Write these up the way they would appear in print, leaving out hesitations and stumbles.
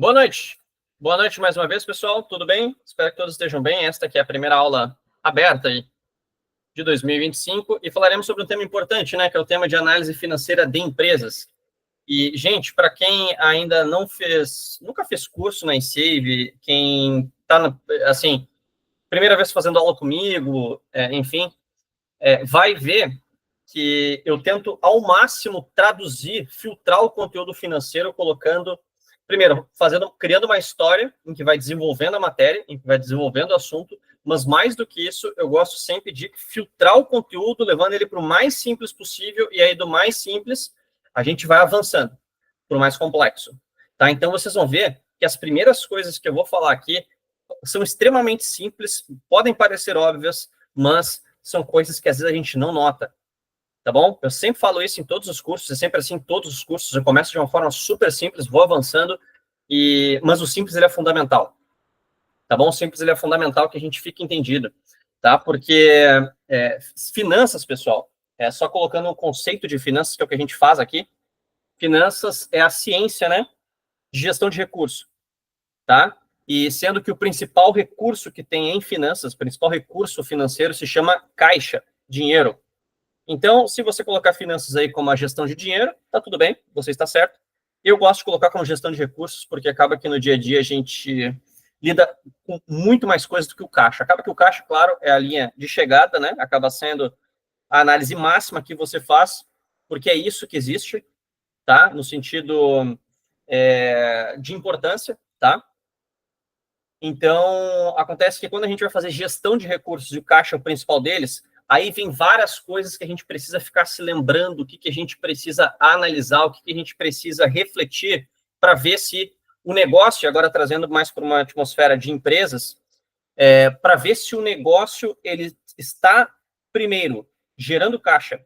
Boa noite. Boa noite mais uma vez, pessoal. Tudo bem? Espero que todos estejam bem. Esta aqui é a primeira aula aberta aí de 2025 e falaremos sobre um tema importante, né, que é o tema de análise financeira de empresas. E, gente, para quem ainda nunca fez curso na Ensave, quem está, assim, primeira vez fazendo aula comigo, enfim, vai ver que eu tento ao máximo traduzir, filtrar o conteúdo financeiro, colocando, primeiro, criando uma história em que vai desenvolvendo a matéria, em que vai desenvolvendo o assunto, mas mais do que isso, eu gosto sempre de filtrar o conteúdo, levando ele para o mais simples possível, e aí do mais simples, a gente vai avançando para o mais complexo. Tá? Então, vocês vão ver que as primeiras coisas que eu vou falar aqui são extremamente simples, podem parecer óbvias, mas são coisas que às vezes a gente não nota, tá bom? Eu sempre falo isso em todos os cursos, é sempre assim em todos os cursos, eu começo de uma forma super simples, vou avançando, mas o simples ele é fundamental, tá bom? O simples ele é fundamental que a gente fique entendido, tá? Porque finanças, pessoal, só colocando um conceito de finanças, que é o que a gente faz aqui, finanças é a ciência, né, de gestão de recurso, tá? E sendo que o principal recurso que tem em finanças, o principal recurso financeiro se chama caixa, dinheiro. Então, se você colocar finanças aí como a gestão de dinheiro, tá tudo bem, você está certo. Eu gosto de colocar como gestão de recursos, porque acaba que no dia a dia a gente lida com muito mais coisas do que o caixa. Acaba que o caixa, claro, é a linha de chegada, né? Acaba sendo a análise máxima que você faz, porque é isso que existe, tá? No sentido de importância, tá? Então, acontece que quando a gente vai fazer gestão de recursos e o caixa é o principal deles, aí vem várias coisas que a gente precisa ficar se lembrando, o que a gente precisa analisar, o que a gente precisa refletir para ver se o negócio, agora trazendo mais para uma atmosfera de empresas, para ver se o negócio ele está, primeiro, gerando caixa,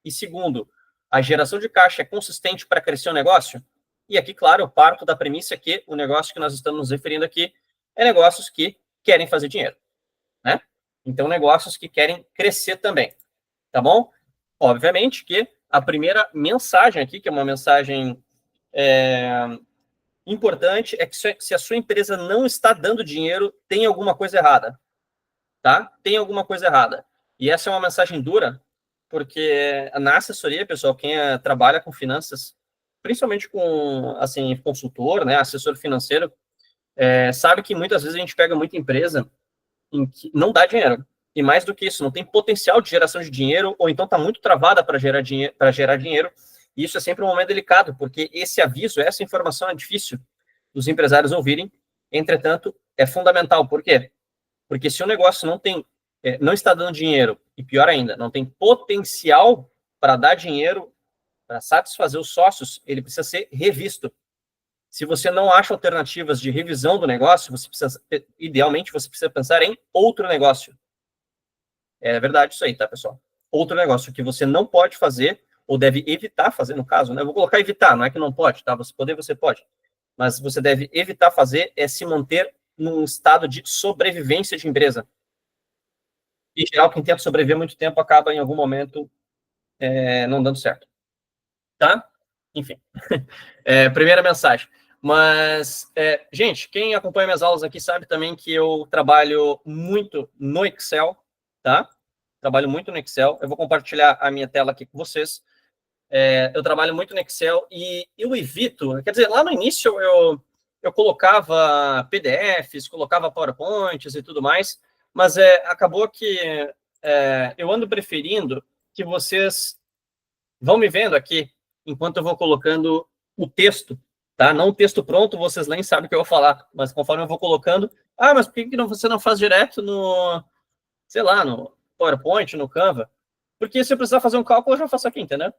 e segundo, a geração de caixa é consistente para crescer o negócio. E aqui, claro, eu parto da premissa que o negócio que nós estamos nos referindo aqui é negócios que querem fazer dinheiro, né? Então, negócios que querem crescer também, tá bom? Obviamente que a primeira mensagem aqui, que é uma mensagem importante, é que se a sua empresa não está dando dinheiro, tem alguma coisa errada, tá? Tem alguma coisa errada. E essa é uma mensagem dura, porque na assessoria, pessoal, quem trabalha com finanças, principalmente com, assim, consultor, né, assessor financeiro, sabe que muitas vezes a gente pega muita empresa em que não dá dinheiro. E mais do que isso, não tem potencial de geração de dinheiro, ou então está muito travada para gerar dinheiro. E isso é sempre um momento delicado, porque esse aviso, essa informação é difícil dos empresários ouvirem. Entretanto, é fundamental. Por quê? Porque se o negócio não está dando dinheiro, e pior ainda, não tem potencial para dar dinheiro, para satisfazer os sócios, ele precisa ser revisto. Se você não acha alternativas de revisão do negócio, idealmente, você precisa pensar em outro negócio. É verdade isso aí, tá, pessoal? Outro negócio que você não pode fazer, ou deve evitar fazer, no caso, né? Eu vou colocar evitar, não é que não pode, tá? Você pode. Mas você deve evitar fazer é se manter num estado de sobrevivência de empresa. Em geral, quem tenta sobreviver muito tempo acaba, em algum momento, não dando certo. Tá? Enfim. Primeira mensagem. Mas, gente, quem acompanha minhas aulas aqui sabe também que eu trabalho muito no Excel, tá? Trabalho muito no Excel. Eu vou compartilhar a minha tela aqui com vocês. Eu trabalho muito no Excel e eu evito... Quer dizer, lá no início eu colocava PDFs, colocava PowerPoints e tudo mais, mas acabou que eu ando preferindo que vocês vão me vendo aqui enquanto eu vou colocando o texto, tá? Não o texto pronto, vocês nem sabem o que eu vou falar, mas conforme eu vou colocando, mas por que você não faz direto no, sei lá, no PowerPoint, no Canva? Porque se eu precisar fazer um cálculo, eu já faço aqui, entendeu?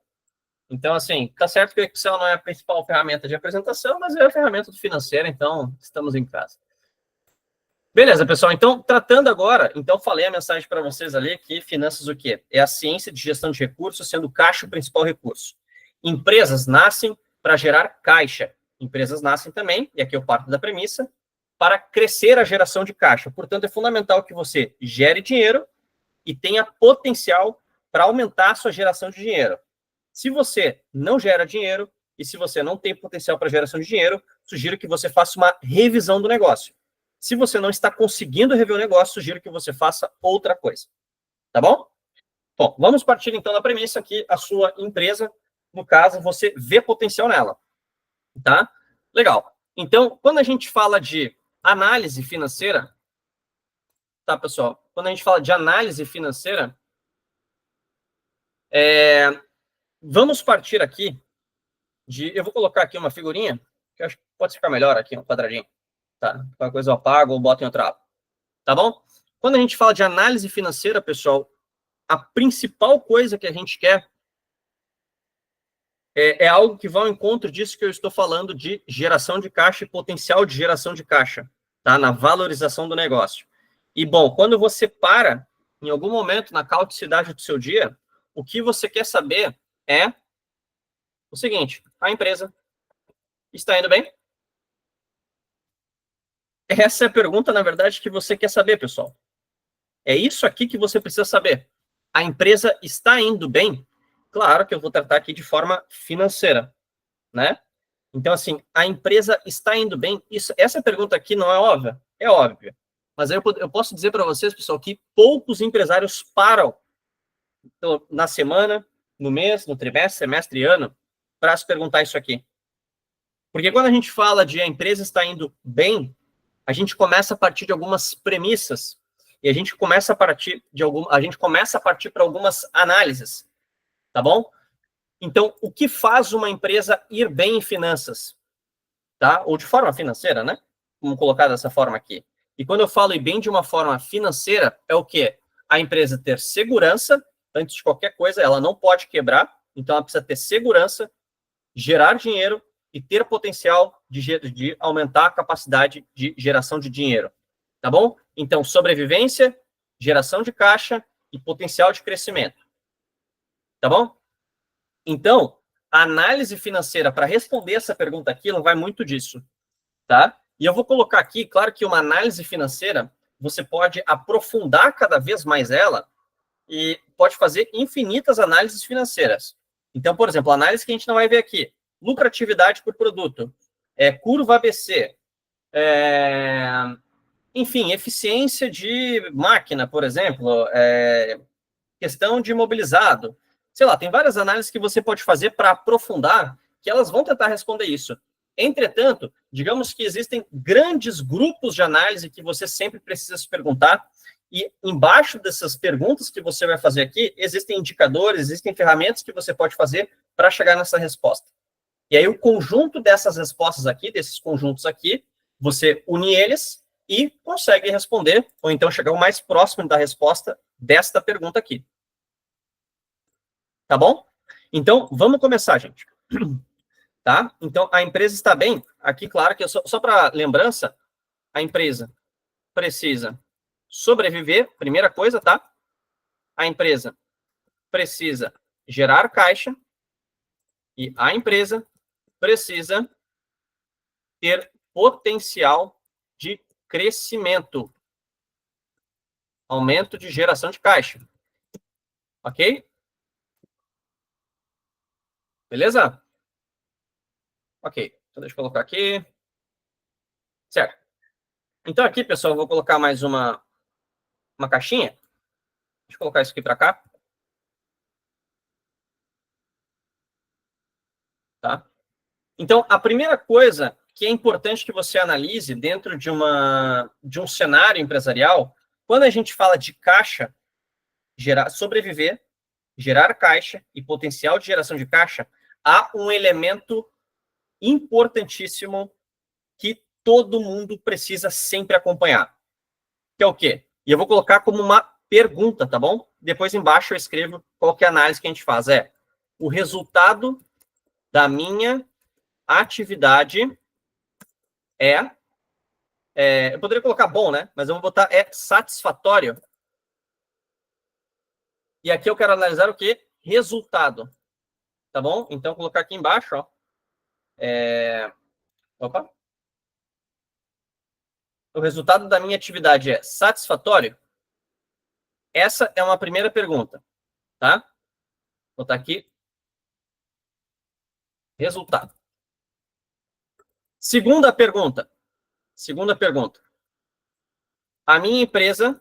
Então, assim, tá certo que o Excel não é a principal ferramenta de apresentação, mas é a ferramenta do financeiro, então estamos em casa. Beleza, pessoal, então, tratando agora, então falei a mensagem para vocês ali que finanças o quê? É a ciência de gestão de recursos, sendo o caixa o principal recurso. Empresas nascem para gerar caixa. Empresas nascem também, e aqui eu parto da premissa, para crescer a geração de caixa. Portanto, é fundamental que você gere dinheiro e tenha potencial para aumentar a sua geração de dinheiro. Se você não gera dinheiro, E se você não tem potencial para geração de dinheiro, sugiro que você faça uma revisão do negócio. Se você não está conseguindo rever o negócio, sugiro que você faça outra coisa. Tá bom? Bom, vamos partir então da premissa que a sua empresa, no caso, você vê potencial nela. Tá? Legal. Então, quando a gente fala de análise financeira, tá, pessoal? Quando a gente fala de análise financeira, vamos partir aqui de... Eu vou colocar aqui uma figurinha, que eu acho que pode ficar melhor aqui, um quadradinho. Tá? Qualquer coisa eu apago ou boto em outra aba. Tá bom? Quando a gente fala de análise financeira, pessoal, a principal coisa que a gente quer é algo que vai ao encontro disso que eu estou falando de geração de caixa e potencial de geração de caixa, tá? Na valorização do negócio. E, bom, quando você para, em algum momento, na caoticidade do seu dia, o que você quer saber é o seguinte: a empresa está indo bem? Essa é a pergunta, na verdade, que você quer saber, pessoal. É isso aqui que você precisa saber. A empresa está indo bem? Claro que eu vou tratar aqui de forma financeira, né? Então, assim, a empresa está indo bem? Essa pergunta aqui não é óbvia? É óbvia. Mas eu posso dizer para vocês, pessoal, que poucos empresários param na semana, no mês, no trimestre, semestre e ano para se perguntar isso aqui. Porque quando a gente fala de a empresa está indo bem, a gente começa a partir de algumas premissas e a gente começa a partir para algumas análises, tá bom? Então, o que faz uma empresa ir bem em finanças? Tá? Ou de forma financeira, né? Vamos colocar dessa forma aqui. E quando eu falo ir bem de uma forma financeira, é o quê? A empresa ter segurança, antes de qualquer coisa, ela não pode quebrar, então ela precisa ter segurança, gerar dinheiro e ter potencial de aumentar a capacidade de geração de dinheiro. Tá bom? Então, sobrevivência, geração de caixa e potencial de crescimento. Tá bom? Então, a análise financeira, para responder essa pergunta aqui, ela vai muito disso. Tá? E eu vou colocar aqui, claro que uma análise financeira, você pode aprofundar cada vez mais ela e pode fazer infinitas análises financeiras. Então, por exemplo, a análise que a gente não vai ver aqui, lucratividade por produto, curva ABC, enfim, eficiência de máquina, por exemplo, questão de imobilizado. Sei lá, tem várias análises que você pode fazer para aprofundar, que elas vão tentar responder isso. Entretanto, digamos que existem grandes grupos de análise que você sempre precisa se perguntar, e embaixo dessas perguntas que você vai fazer aqui, existem indicadores, existem ferramentas que você pode fazer para chegar nessa resposta. E aí, o conjunto dessas respostas aqui, desses conjuntos aqui, você une eles e consegue responder, ou então chegar o mais próximo da resposta desta pergunta aqui. Tá bom? Então, vamos começar, gente. Tá? Então, a empresa está bem. Aqui, claro que só para lembrança, a empresa precisa sobreviver, primeira coisa, tá? A empresa precisa gerar caixa e a empresa precisa ter potencial de crescimento, aumento de geração de caixa. Ok? Beleza? Ok. Então, deixa eu colocar aqui. Certo. Então, aqui, pessoal, eu vou colocar mais uma caixinha. Deixa eu colocar isso aqui para cá. Tá? Então, a primeira coisa que é importante que você analise dentro de um cenário empresarial, quando a gente fala de caixa, sobreviver, gerar caixa e potencial de geração de caixa, há um elemento importantíssimo que todo mundo precisa sempre acompanhar, que é o quê? E eu vou colocar como uma pergunta, tá bom? Depois embaixo eu escrevo qual que é a análise que a gente faz. O resultado da minha atividade eu poderia colocar bom, né? Mas eu vou botar satisfatório. E aqui eu quero analisar o quê? Resultado. Tá bom? Então, vou colocar aqui embaixo, ó. Opa. O resultado da minha atividade é satisfatório? Essa é uma primeira pergunta, tá? Vou botar aqui. Resultado. Segunda pergunta. A minha empresa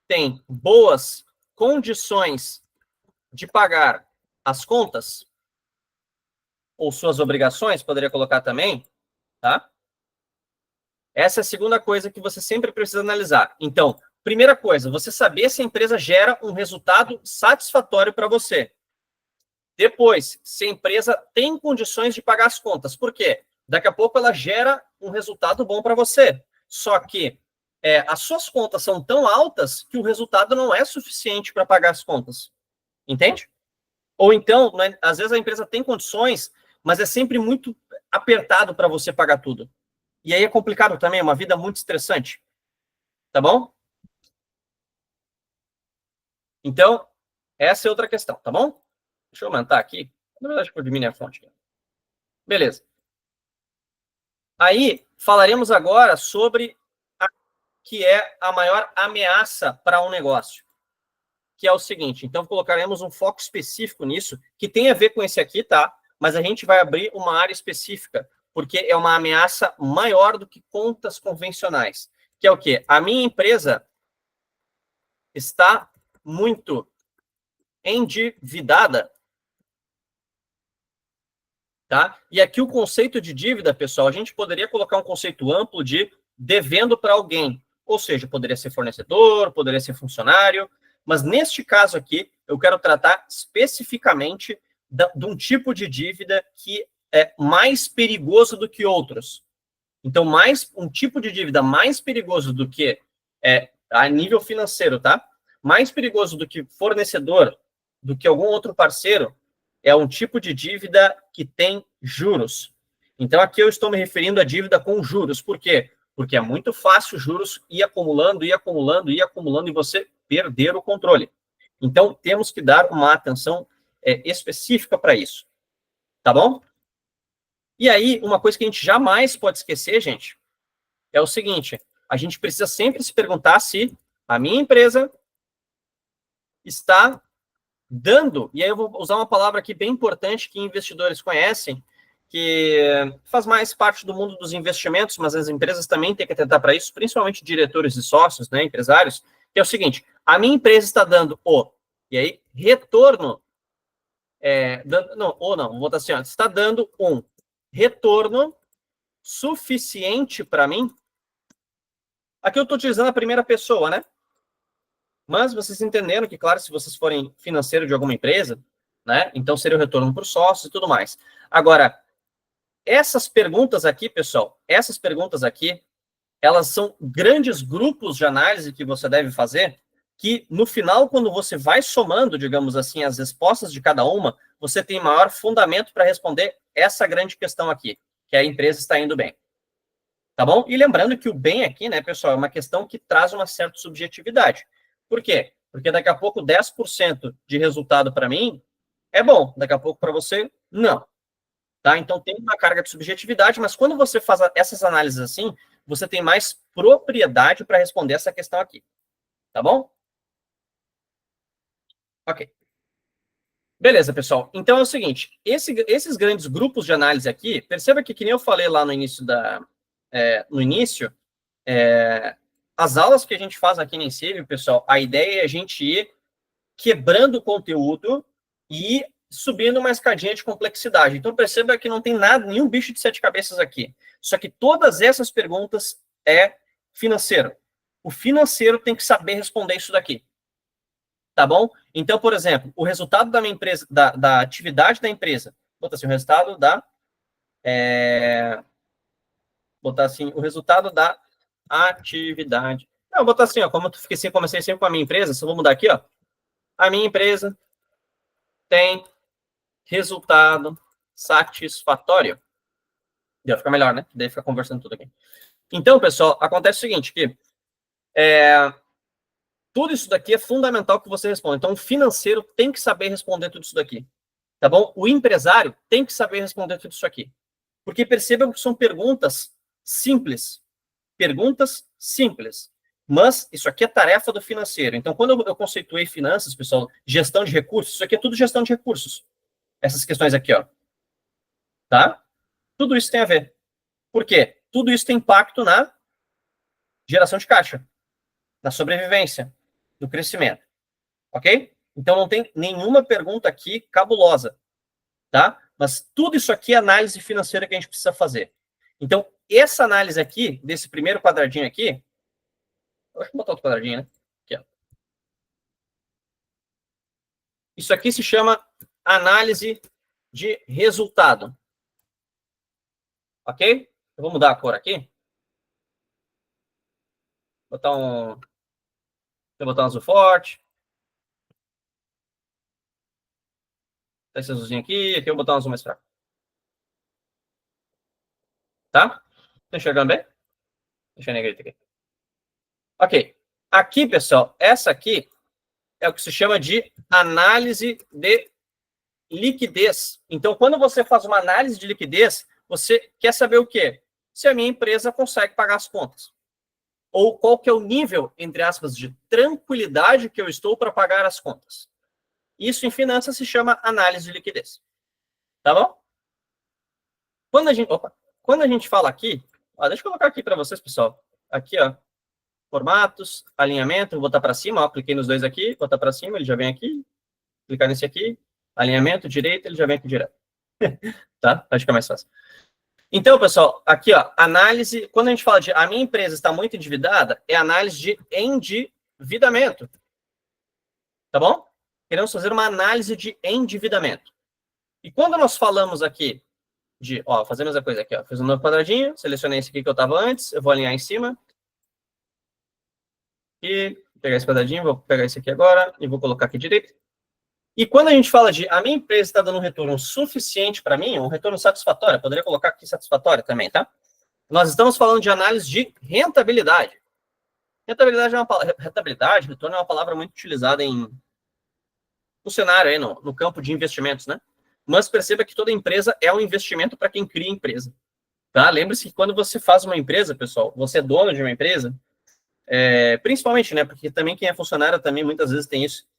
tem boas condições de pagar as contas ou suas obrigações, poderia colocar também, tá? Essa é a segunda coisa que você sempre precisa analisar. Então, primeira coisa, você saber se a empresa gera um resultado satisfatório para você. Depois, se a empresa tem condições de pagar as contas. Por quê? Daqui a pouco ela gera um resultado bom para você. Só que as suas contas são tão altas que o resultado não é suficiente para pagar as contas. Entende? Ou então, né, às vezes a empresa tem condições, mas é sempre muito apertado para você pagar tudo. E aí é complicado também, é uma vida muito estressante. Tá bom? Então, essa é outra questão, tá bom? Deixa eu aumentar aqui. Na verdade, eu diminuir a fonte. Beleza. Aí, falaremos agora sobre a que é a maior ameaça para um negócio, que é o seguinte. Então, colocaremos um foco específico nisso, que tem a ver com esse aqui, tá? Mas a gente vai abrir uma área específica, porque é uma ameaça maior do que contas convencionais, que é o quê? A minha empresa está muito endividada, tá? E aqui o conceito de dívida, pessoal, a gente poderia colocar um conceito amplo de devendo para alguém, ou seja, poderia ser fornecedor, poderia ser funcionário, mas neste caso aqui, eu quero tratar especificamente de um tipo de dívida que é mais perigoso do que outros. Então, um tipo de dívida mais perigoso do que a nível financeiro, tá? Mais perigoso do que fornecedor, do que algum outro parceiro, é um tipo de dívida que tem juros. Então, aqui eu estou me referindo à dívida com juros. Por quê? Porque é muito fácil juros ir acumulando, e você perder o controle. Então, temos que dar uma atenção específica para isso. Tá bom? E aí, uma coisa que a gente jamais pode esquecer, gente, é o seguinte: a gente precisa sempre se perguntar se a minha empresa está dando, e aí eu vou usar uma palavra aqui bem importante que investidores conhecem, que faz mais parte do mundo dos investimentos, mas as empresas também têm que atentar para isso, principalmente diretores e sócios, né, empresários, que é o seguinte: a minha empresa está dando e aí, retorno, vou botar assim, está dando um retorno suficiente para mim. Aqui eu estou utilizando a primeira pessoa, né? Mas vocês entenderam que, claro, se vocês forem financeiro de alguma empresa, né? Então seria o retorno para os sócios e tudo mais. Agora, essas perguntas aqui, pessoal, elas são grandes grupos de análise que você deve fazer, que no final, quando você vai somando, digamos assim, as respostas de cada uma, você tem maior fundamento para responder essa grande questão aqui, que a empresa está indo bem. Tá bom? E lembrando que o bem aqui, né, pessoal, é uma questão que traz uma certa subjetividade. Por quê? Porque daqui a pouco 10% de resultado para mim é bom, daqui a pouco para você, não. Tá? Então tem uma carga de subjetividade, mas quando você faz essas análises assim, você tem mais propriedade para responder essa questão aqui. Tá bom? Ok. Beleza, pessoal. Então é o seguinte, esses grandes grupos de análise aqui, perceba que nem eu falei lá no início as aulas que a gente faz aqui na Incível, pessoal, a ideia é a gente ir quebrando o conteúdo e subindo uma escadinha de complexidade. Então, perceba que não tem nada, nenhum bicho de 7 cabeças aqui. Só que todas essas perguntas é financeiro. O financeiro tem que saber responder isso daqui. Tá bom? Então, por exemplo, o resultado da minha empresa, da atividade da empresa, botar assim, o resultado da atividade. Não, eu vou botar assim, ó, como eu fiquei assim, comecei sempre com a minha empresa, só vou mudar aqui, ó. A minha empresa tem resultado satisfatório. Deve ficar melhor, né? Daí fica conversando tudo aqui. Então, pessoal, acontece o seguinte, que tudo isso daqui é fundamental que você responda. Então, o financeiro tem que saber responder tudo isso daqui. Tá bom? O empresário tem que saber responder tudo isso aqui. Porque percebam que são perguntas simples. Perguntas simples. Mas isso aqui é tarefa do financeiro. Então, quando eu conceituei finanças, pessoal, gestão de recursos, isso aqui é tudo gestão de recursos. Essas questões aqui, ó. tá? Tudo isso tem a ver. Por quê? Tudo isso tem impacto na geração de caixa, na sobrevivência, no crescimento, ok? Então não tem nenhuma pergunta aqui cabulosa, tá? Mas tudo isso aqui é análise financeira que a gente precisa fazer. Então, essa análise aqui, desse primeiro quadradinho aqui, eu acho que vou botar outro quadradinho, né? Aqui, ó. Isso aqui se chama análise de resultado, ok? Eu vou mudar a cor aqui. Vou botar um azul forte. Esse azulzinho aqui eu vou botar um azul mais fraco. Tá? Tá enxergando bem? Deixa eu negrito aqui. Ok. Aqui, pessoal, essa aqui é o que se chama de análise de liquidez. Então, quando você faz uma análise de liquidez, você quer saber o quê? Se a minha empresa consegue pagar as contas. Ou qual que é o nível, entre aspas, de tranquilidade que eu estou para pagar as contas. Isso em finanças se chama análise de liquidez. Tá bom? Quando a gente fala aqui, deixa eu colocar aqui para vocês, pessoal. Aqui, ó, formatos, alinhamento, vou botar para cima, ó, cliquei nos dois aqui, botar para cima, ele já vem aqui, clicar nesse aqui, alinhamento, direito, ele já vem aqui direto. Tá? Vai ficar mais fácil. Então, pessoal, aqui, ó, análise, quando a gente fala de a minha empresa está muito endividada, é análise de endividamento. Tá bom? Queremos fazer uma análise de endividamento. E quando nós falamos aqui de, ó, fazer a mesma coisa aqui, ó, fiz um novo quadradinho, selecionei esse aqui que eu estava antes, eu vou alinhar em cima. E pegar esse quadradinho, vou pegar esse aqui agora e vou colocar aqui direito. E quando a gente fala de a minha empresa está dando um retorno suficiente para mim, um retorno satisfatório, poderia colocar aqui satisfatório também, tá? Nós estamos falando de análise de rentabilidade. Rentabilidade, retorno é uma palavra muito utilizada no cenário aí, no campo de investimentos, né? Mas perceba que toda empresa é um investimento para quem cria empresa. Tá? Lembre-se que quando você faz uma empresa, pessoal, você é dono de uma empresa, principalmente, né? Porque também quem é funcionário também muitas vezes tem isso.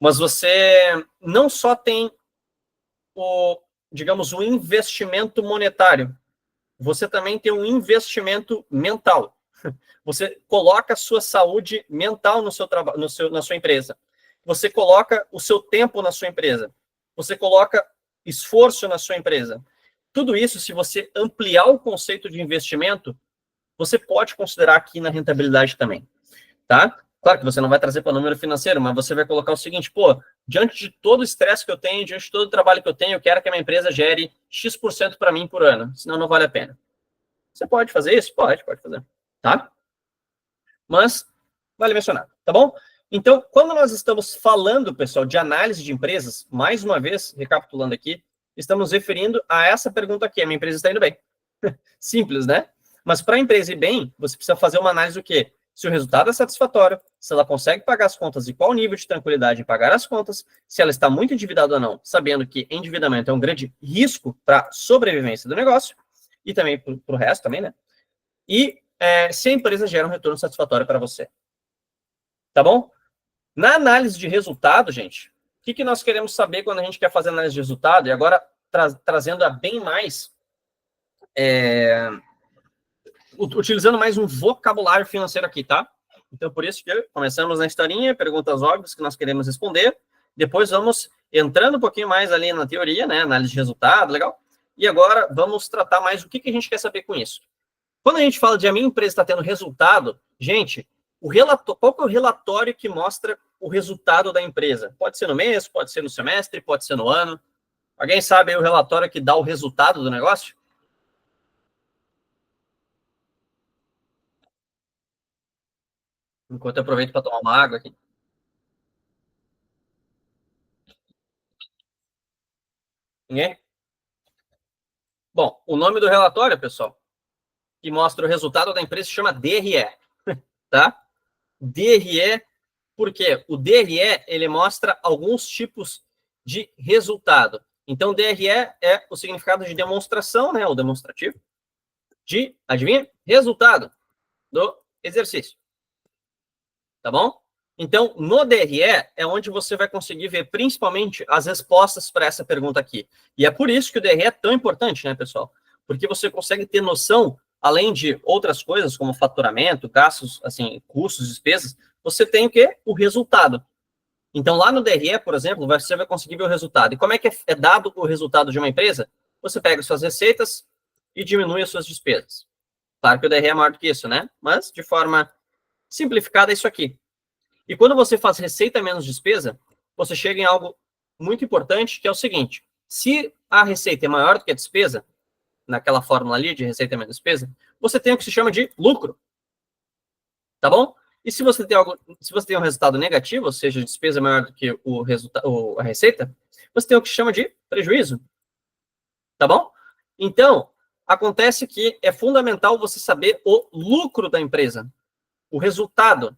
Mas você não só tem digamos, o investimento monetário, você também tem um investimento mental. Você coloca a sua saúde mental no seu trabalho, na sua empresa. Você coloca o seu tempo na sua empresa. Você coloca esforço na sua empresa. Tudo isso, se você ampliar o conceito de investimento, você pode considerar aqui na rentabilidade também, tá? Claro que você não vai trazer para o número financeiro, mas você vai colocar o seguinte, pô, diante de todo o estresse que eu tenho, diante de todo o trabalho que eu tenho, eu quero que a minha empresa gere X% para mim por ano, senão não vale a pena. Você pode fazer isso? Pode fazer, tá? Mas vale mencionar, tá bom? Então, quando nós estamos falando, pessoal, de análise de empresas, mais uma vez, recapitulando aqui, estamos referindo a essa pergunta aqui, a minha empresa está indo bem. Simples, né? Mas para a empresa ir bem, você precisa fazer uma análise do quê? Se o resultado é satisfatório, se ela consegue pagar as contas e qual o nível de tranquilidade em pagar as contas, se ela está muito endividada ou não, sabendo que endividamento é um grande risco para a sobrevivência do negócio e também para o resto também, né? E se a empresa gera um retorno satisfatório para você. Tá bom? Na análise de resultado, gente, o que nós queremos saber quando a gente quer fazer análise de resultado? E agora trazendo a bem mais... utilizando mais um vocabulário financeiro aqui, tá? Então, por isso que começamos na historinha, perguntas óbvias que nós queremos responder. Depois vamos entrando um pouquinho mais ali na teoria, né? Análise de resultado, legal? E agora vamos tratar mais o que a gente quer saber com isso. Quando a gente fala de a minha empresa está tendo resultado, gente, qual que é o relatório que mostra o resultado da empresa? Pode ser no mês, pode ser no semestre, pode ser no ano. Alguém sabe aí o relatório que dá o resultado do negócio? Enquanto eu aproveito para tomar uma água aqui. Ninguém? Bom, o nome do relatório, pessoal, que mostra o resultado da empresa, se chama DRE, tá? DRE, por quê? O DRE, ele mostra alguns tipos de resultado. Então, DRE é o significado de demonstração, né? O demonstrativo adivinha? Resultado do exercício. Tá bom? Então, no DRE é onde você vai conseguir ver principalmente as respostas para essa pergunta aqui. E é por isso que o DRE é tão importante, né, pessoal? Porque você consegue ter noção, além de outras coisas, como faturamento, gastos, assim, custos, despesas, você tem o quê? O resultado. Então, lá no DRE, por exemplo, você vai conseguir ver o resultado. E como é que é dado o resultado de uma empresa? Você pega suas receitas e diminui as suas despesas. Claro que o DRE é maior do que isso, né? Mas, de forma simplificada, é isso aqui. E quando você faz receita menos despesa, você chega em algo muito importante, que é o seguinte: se a receita é maior do que a despesa, naquela fórmula ali de receita menos despesa, você tem o que se chama de lucro. Tá bom? E se você tem algo, se você tem um resultado negativo, ou seja, a despesa é maior do que o resultado, a receita, você tem o que se chama de prejuízo. Tá bom? Então, acontece que é fundamental você saber o lucro da empresa, o resultado.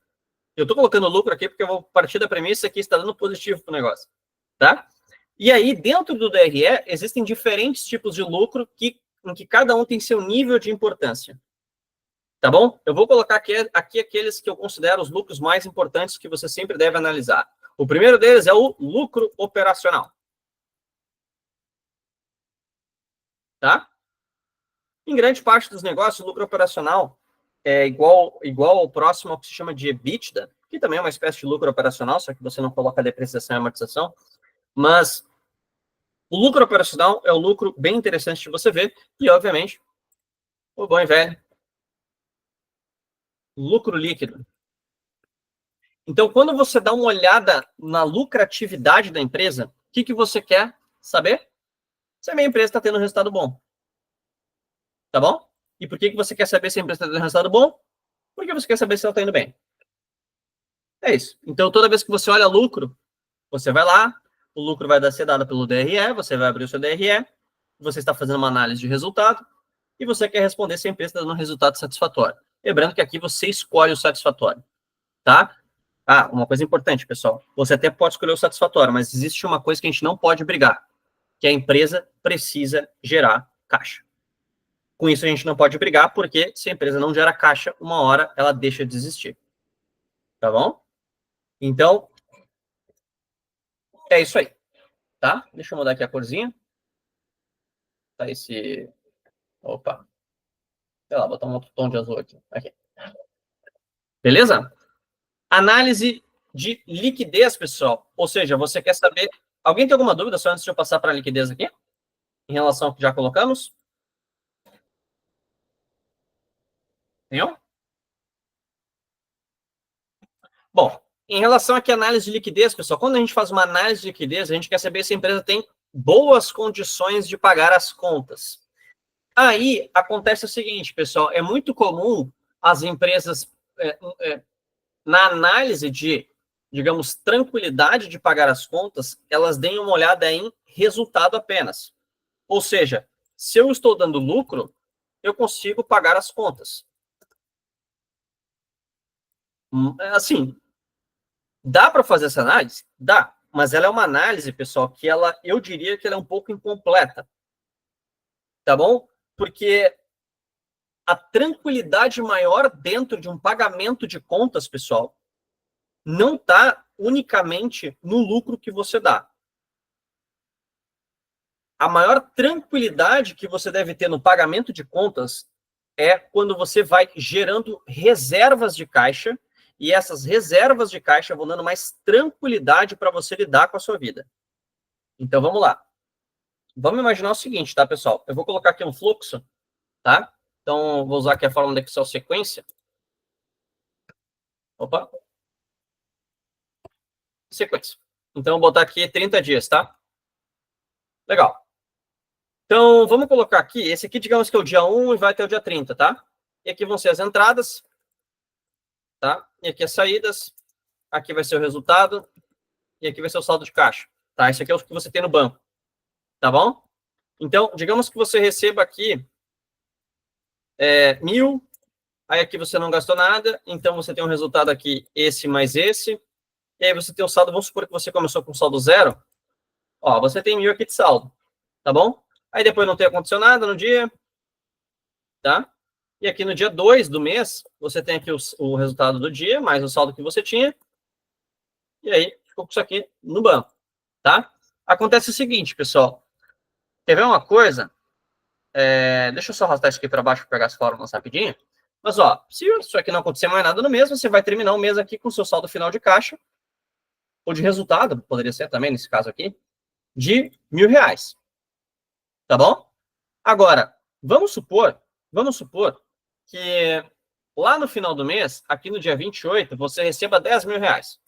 Eu estou colocando lucro aqui porque eu vou partir da premissa que está dando positivo para o negócio, tá? E aí, dentro do DRE, existem diferentes tipos de lucro em que cada um tem seu nível de importância, tá bom? Eu vou colocar aqui aqueles que eu considero os lucros mais importantes que você sempre deve analisar. O primeiro deles é o lucro operacional, tá? Em grande parte dos negócios, o lucro operacional é igual ao próximo ao que se chama de EBITDA, que também é uma espécie de lucro operacional, só que você não coloca depreciação e amortização. Mas o lucro operacional é um lucro bem interessante de você ver. E, obviamente, o bom e velho lucro líquido. Então, quando você dá uma olhada na lucratividade da empresa, o que você quer saber? Se a minha empresa está tendo um resultado bom. Tá bom? E por que você quer saber se a empresa está tendo um resultado bom? Porque você quer saber se ela está indo bem. É isso. Então, toda vez que você olha lucro, você vai lá, o lucro vai ser dado pelo DRE, você vai abrir o seu DRE, você está fazendo uma análise de resultado e você quer responder se a empresa está dando um resultado satisfatório. Lembrando que aqui você escolhe o satisfatório, tá? Ah, uma coisa importante, pessoal. Você até pode escolher o satisfatório, mas existe uma coisa que a gente não pode brigar, que a empresa precisa gerar caixa. Com isso, a gente não pode brigar, porque se a empresa não gera caixa, uma hora ela deixa de existir. Tá bom? Então, é isso aí, tá? Deixa eu mudar aqui a corzinha. Tá esse... Opa. Sei lá, botar um outro tom de azul aqui. Aqui. Beleza? Análise de liquidez, pessoal. Ou seja, você quer saber... Alguém tem alguma dúvida só antes de eu passar para a liquidez aqui? Em relação ao que já colocamos? Nenhum? Bom, em relação aqui à análise de liquidez, pessoal, quando a gente faz uma análise de liquidez, a gente quer saber se a empresa tem boas condições de pagar as contas. Aí acontece o seguinte, pessoal, é muito comum as empresas, na análise de, digamos, tranquilidade de pagar as contas, elas deem uma olhada em resultado apenas. Ou seja, se eu estou dando lucro, eu consigo pagar as contas. Assim, dá para fazer essa análise? Dá, mas ela é uma análise, pessoal, que eu diria que ela é um pouco incompleta. Tá bom? Porque a tranquilidade maior dentro de um pagamento de contas, pessoal, não está unicamente no lucro que você dá. A maior tranquilidade que você deve ter no pagamento de contas é quando você vai gerando reservas de caixa e essas reservas de caixa vão dando mais tranquilidade para você lidar com a sua vida. Então, vamos lá. Vamos imaginar o seguinte, tá, pessoal? Eu vou colocar aqui um fluxo, tá? Então, vou usar aqui a fórmula da Excel sequência. Opa. Sequência. Então, vou botar aqui 30 dias, tá? Legal. Então, vamos colocar aqui, esse aqui, digamos que é o dia 1 e vai até o dia 30, tá? E aqui vão ser as entradas, tá? E aqui as saídas, aqui vai ser o resultado, e aqui vai ser o saldo de caixa, tá? Esse aqui é o que você tem no banco, tá bom? Então, digamos que você receba aqui 1.000, aí aqui você não gastou nada, então você tem um resultado aqui, esse mais esse, e aí você tem o saldo, vamos supor que você começou com saldo zero, ó, você tem 1.000 aqui de saldo, tá bom? Aí depois não tem acontecido nada no dia, tá? E aqui no dia 2 do mês, você tem aqui o resultado do dia, mais o saldo que você tinha. e aí ficou com isso aqui no banco, tá? Acontece o seguinte, pessoal. Quer ver uma coisa? Deixa eu só arrastar isso aqui para baixo para pegar as fórmulas rapidinho. Mas, ó, se isso aqui não acontecer mais nada no mês, você vai terminar o mês aqui com o seu saldo final de caixa, ou de resultado, poderia ser também nesse caso aqui, de R$ 1.000. Tá bom? Agora, vamos supor que lá no final do mês, aqui no dia 28, você receba R$ 10.000.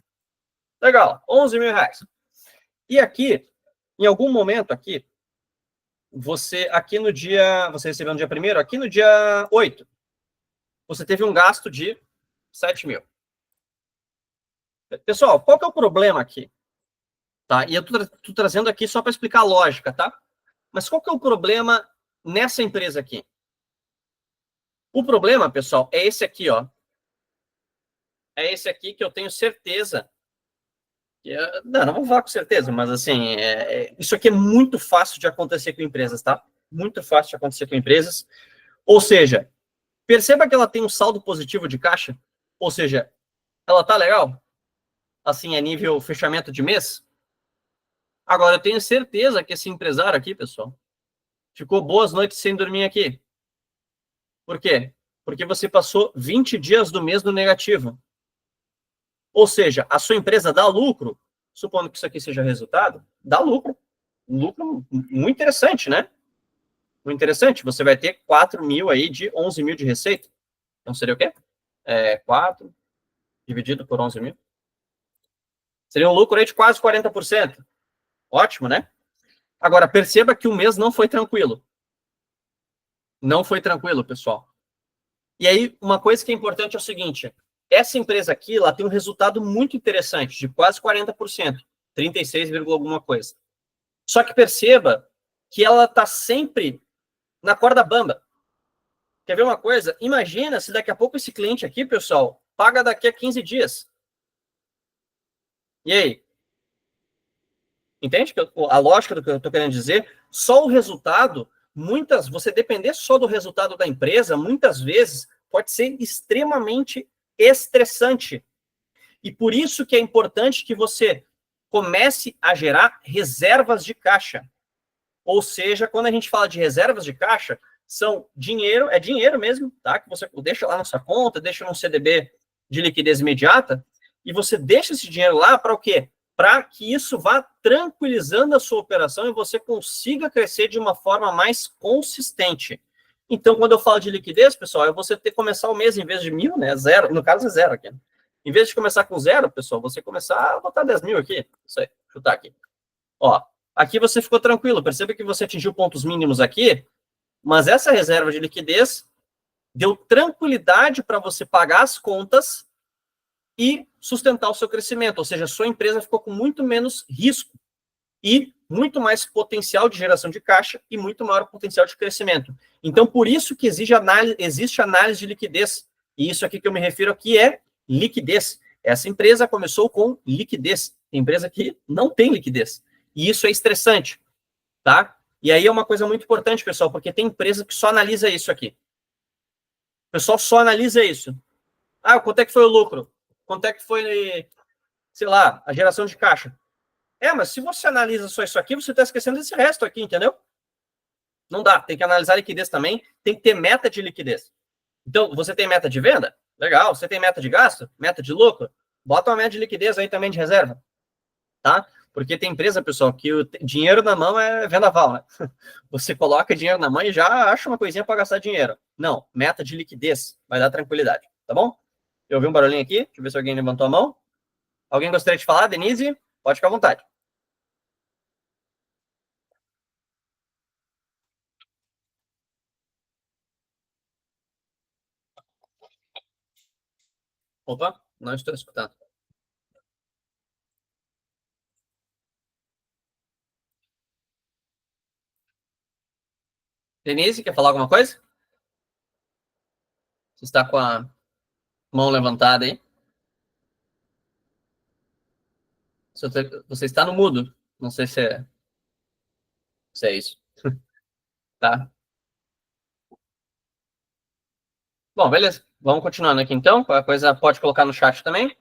Legal, R$ 11.000. E aqui, em algum momento aqui, você recebeu no dia 1º, aqui no dia 8, você teve um gasto de 7.000. Pessoal, qual que é o problema aqui? Tá? E eu tô trazendo aqui só para explicar a lógica, tá? Mas qual que é o problema nessa empresa aqui? O problema, pessoal, é esse aqui, ó. É esse aqui que eu tenho certeza. Não vou falar com certeza, mas assim, isso aqui é muito fácil de acontecer com empresas, tá? Muito fácil de acontecer com empresas. Ou seja, perceba que ela tem um saldo positivo de caixa. Ou seja, ela tá legal? Assim, a nível fechamento de mês? Agora, eu tenho certeza que esse empresário aqui, pessoal, ficou boas noites sem dormir aqui. Por quê? Porque você passou 20 dias do mês no negativo. Ou seja, a sua empresa dá lucro, supondo que isso aqui seja resultado, dá lucro. Um lucro muito interessante, né? Muito interessante. Você vai ter 4.000 aí de 11.000 de receita. Então seria o quê? 4 dividido por 11.000. Seria um lucro aí de quase 40%. Ótimo, né? Agora, perceba que o mês não foi tranquilo. Não foi tranquilo, pessoal. E aí, uma coisa que é importante é o seguinte: essa empresa aqui, ela tem um resultado muito interessante, de quase 40%, 36, alguma coisa. Só que perceba que ela está sempre na corda bamba. Quer ver uma coisa? Imagina se daqui a pouco esse cliente aqui, pessoal, paga daqui a 15 dias. E aí? Entende a lógica do que eu estou querendo dizer? Só o resultado, você depender só do resultado da empresa, muitas vezes pode ser extremamente estressante. E por isso que é importante que você comece a gerar reservas de caixa. Ou seja, quando a gente fala de reservas de caixa, são dinheiro, é dinheiro mesmo, tá? Que você deixa lá na sua conta, deixa num CDB de liquidez imediata, e você deixa esse dinheiro lá para o quê? Para que isso vá tranquilizando a sua operação e você consiga crescer de uma forma mais consistente. Então, quando eu falo de liquidez, pessoal, é você ter começar o mês em vez de 1.000, né? Zero, no caso é zero aqui. Em vez de começar com zero, pessoal, você começar a botar 10.000 aqui. Isso aí, chutar aqui. Ó, aqui você ficou tranquilo. Perceba que você atingiu pontos mínimos aqui, mas essa reserva de liquidez deu tranquilidade para você pagar as contas e sustentar o seu crescimento. Ou seja, a sua empresa ficou com muito menos risco e muito mais potencial de geração de caixa e muito maior potencial de crescimento. Então, por isso que existe análise de liquidez. E isso aqui que eu me refiro aqui é liquidez. Essa empresa começou com liquidez. Tem empresa que não tem liquidez. E isso é estressante, tá? E aí é uma coisa muito importante, pessoal, porque tem empresa que só analisa isso aqui. O pessoal só analisa isso. Ah, quanto é que foi o lucro? Quanto é que foi, sei lá, a geração de caixa? Mas se você analisa só isso aqui, você está esquecendo desse resto aqui, entendeu? Não dá, tem que analisar a liquidez também, tem que ter meta de liquidez. Então, você tem meta de venda? Legal. Você tem meta de gasto? Meta de lucro? Bota uma meta de liquidez aí também de reserva, tá? Porque tem empresa, pessoal, que o dinheiro na mão é vendaval, né? Você coloca dinheiro na mão e já acha uma coisinha para gastar dinheiro. Não, meta de liquidez vai dar tranquilidade, tá bom? Eu ouvi um barulhinho aqui, deixa eu ver se alguém levantou a mão. Alguém gostaria de falar, Denise? Pode ficar à vontade. Opa, não estou escutando. Denise, quer falar alguma coisa? Você está com a mão levantada aí? Você está no mudo. Não sei se é isso. Tá? Bom, beleza. Vamos continuando aqui então. Qualquer coisa pode colocar no chat também.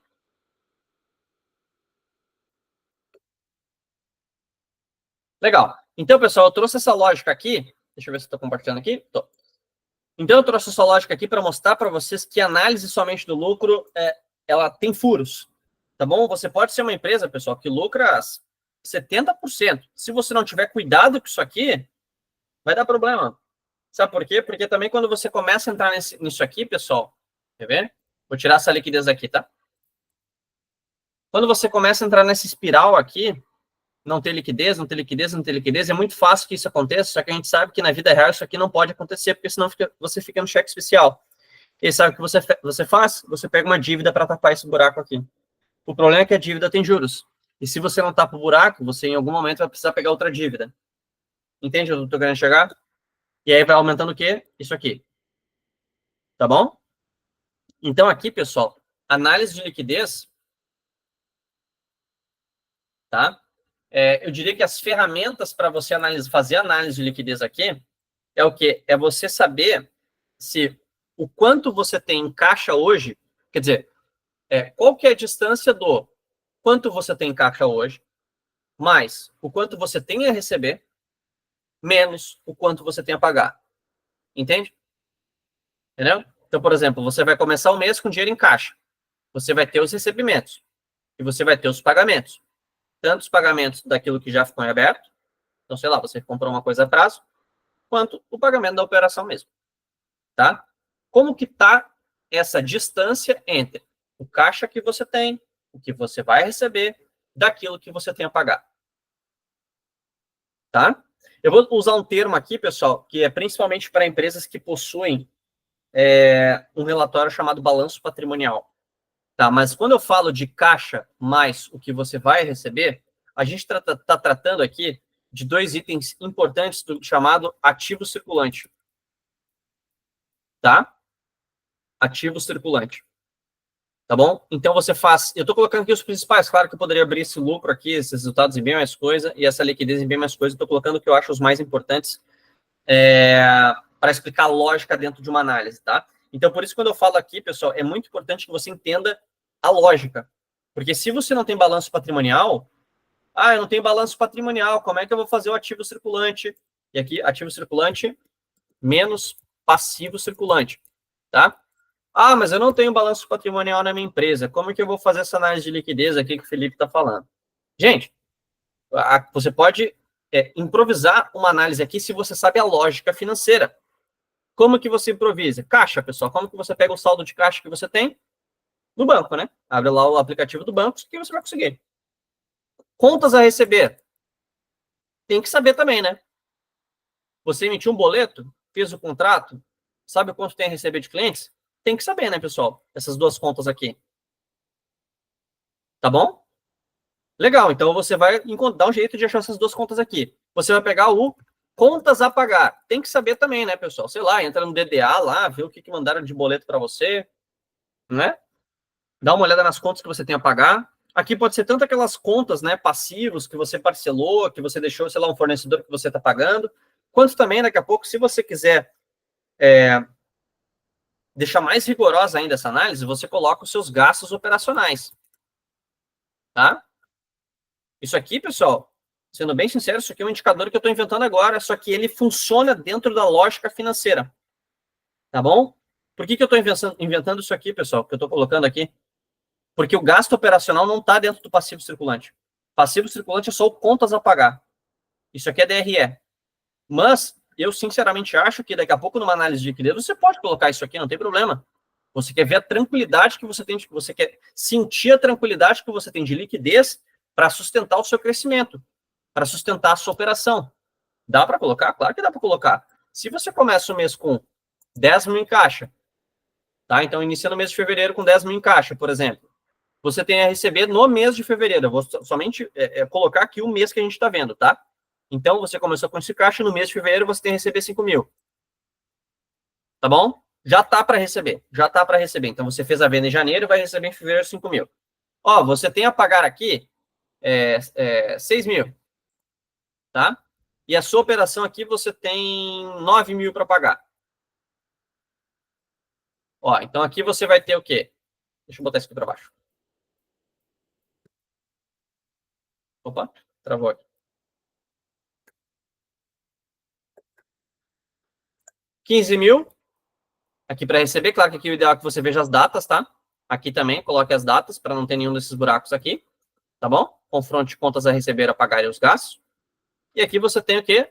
Legal. Então, pessoal, eu trouxe essa lógica aqui. Deixa eu ver se estou compartilhando aqui. Tô. Então, eu trouxe essa lógica aqui para mostrar para vocês que a análise somente do lucro, ela tem furos. Tá bom? Você pode ser uma empresa, pessoal, que lucra 70%. Se você não tiver cuidado com isso aqui, vai dar problema. Sabe por quê? Porque também quando você começa a entrar nisso aqui, pessoal, quer ver? Vou tirar essa liquidez aqui, tá? Quando você começa a entrar nessa espiral aqui, não ter liquidez, não ter liquidez, não ter liquidez, é muito fácil que isso aconteça, só que a gente sabe que na vida real isso aqui não pode acontecer, porque senão você fica no cheque especial. E sabe o que você faz? Você pega uma dívida para tapar esse buraco aqui. O problema é que a dívida tem juros. E se você não tapa o buraco, você em algum momento vai precisar pegar outra dívida. Entende onde eu estou querendo chegar? E aí vai aumentando o quê? Isso aqui. Tá bom? Então aqui, pessoal, análise de liquidez, tá? Eu diria que as ferramentas para você fazer análise de liquidez aqui é o quê? É você saber se o quanto você tem em caixa hoje, quer dizer, qual que é a distância do quanto você tem em caixa hoje, mais o quanto você tem a receber, menos o quanto você tem a pagar. Entende? Entendeu? Então, por exemplo, você vai começar o mês com dinheiro em caixa. Você vai ter os recebimentos e você vai ter os pagamentos. Tanto os pagamentos daquilo que já ficou em aberto, então, sei lá, você comprou uma coisa a prazo, quanto o pagamento da operação mesmo. Tá? Como que está essa distância entre o caixa que você tem, o que você vai receber, daquilo que você tem a pagar? Tá? Eu vou usar um termo aqui, pessoal, que é principalmente para empresas que possuem um relatório chamado balanço patrimonial. Tá? Mas quando eu falo de caixa mais o que você vai receber, a gente está tratando aqui de dois itens importantes do chamado ativo circulante. Tá? Ativo circulante. Tá bom? Então você faz. Eu estou colocando aqui os principais. Claro que eu poderia abrir esse lucro aqui, esses resultados em bem mais coisa, e essa liquidez em bem mais coisa. Estou colocando o que eu acho os mais importantes para explicar a lógica dentro de uma análise, tá? Então, por isso, quando eu falo aqui, pessoal, é muito importante que você entenda a lógica. Porque se você não tem balanço patrimonial, eu não tenho balanço patrimonial, como é que eu vou fazer o ativo circulante? E aqui, ativo circulante menos passivo circulante, tá? Mas eu não tenho balanço patrimonial na minha empresa. Como é que eu vou fazer essa análise de liquidez aqui que o Felipe está falando? Gente, você pode improvisar uma análise aqui se você sabe a lógica financeira. Como que você improvisa? Caixa, pessoal. Como que você pega o saldo de caixa que você tem? No banco, né? Abre lá o aplicativo do banco que você vai conseguir. Contas a receber. Tem que saber também, né? Você emitiu um boleto, fez o contrato, sabe quanto tem a receber de clientes? Tem que saber, né, pessoal? Essas duas contas aqui. Tá bom? Legal, então você vai dar um jeito de achar essas duas contas aqui. Você vai pegar o contas a pagar. Tem que saber também, né, pessoal? Sei lá, entra no DDA lá, vê o que mandaram de boleto para você, né? Dá uma olhada nas contas que você tem a pagar. Aqui pode ser tanto aquelas contas, né, passivos que você parcelou, que você deixou, sei lá, um fornecedor que você está pagando, quanto também, daqui a pouco, se você quiser deixar mais rigorosa ainda essa análise, você coloca os seus gastos operacionais, tá? Isso aqui, pessoal, sendo bem sincero, isso aqui é um indicador que eu estou inventando agora, só que ele funciona dentro da lógica financeira, tá bom? Por que eu estou inventando isso aqui, pessoal, que eu estou colocando aqui? Porque o gasto operacional não está dentro do passivo circulante. Passivo circulante é só contas a pagar. Isso aqui é DRE. Mas eu, sinceramente, acho que daqui a pouco, numa análise de liquidez, você pode colocar isso aqui, não tem problema. Você quer ver a tranquilidade que você tem, você quer sentir a tranquilidade que você tem de liquidez para sustentar o seu crescimento, para sustentar a sua operação. Dá para colocar? Claro que dá para colocar. Se você começa o mês com 10 mil em caixa, tá? Então, inicia no mês de fevereiro com 10 mil em caixa, por exemplo. Você tem a receber no mês de fevereiro. Eu vou somente colocar aqui o mês que a gente está vendo, tá? Então, você começou com esse caixa, no mês de fevereiro você tem a receber 5 mil. Tá bom? Já tá para receber. Já tá para receber. Então, você fez a venda em janeiro e vai receber em fevereiro 5 mil. Você tem a pagar aqui 6 mil, tá? E a sua operação aqui você tem 9 mil para pagar. Então aqui você vai ter o quê? Deixa eu botar isso aqui para baixo. Opa, travou aqui. 15 mil. Aqui para receber, claro que aqui o ideal é que você veja as datas, tá? Aqui também, coloque as datas para não ter nenhum desses buracos aqui, tá bom? Confronte contas a receber, a pagar e os gastos. E aqui você tem o quê?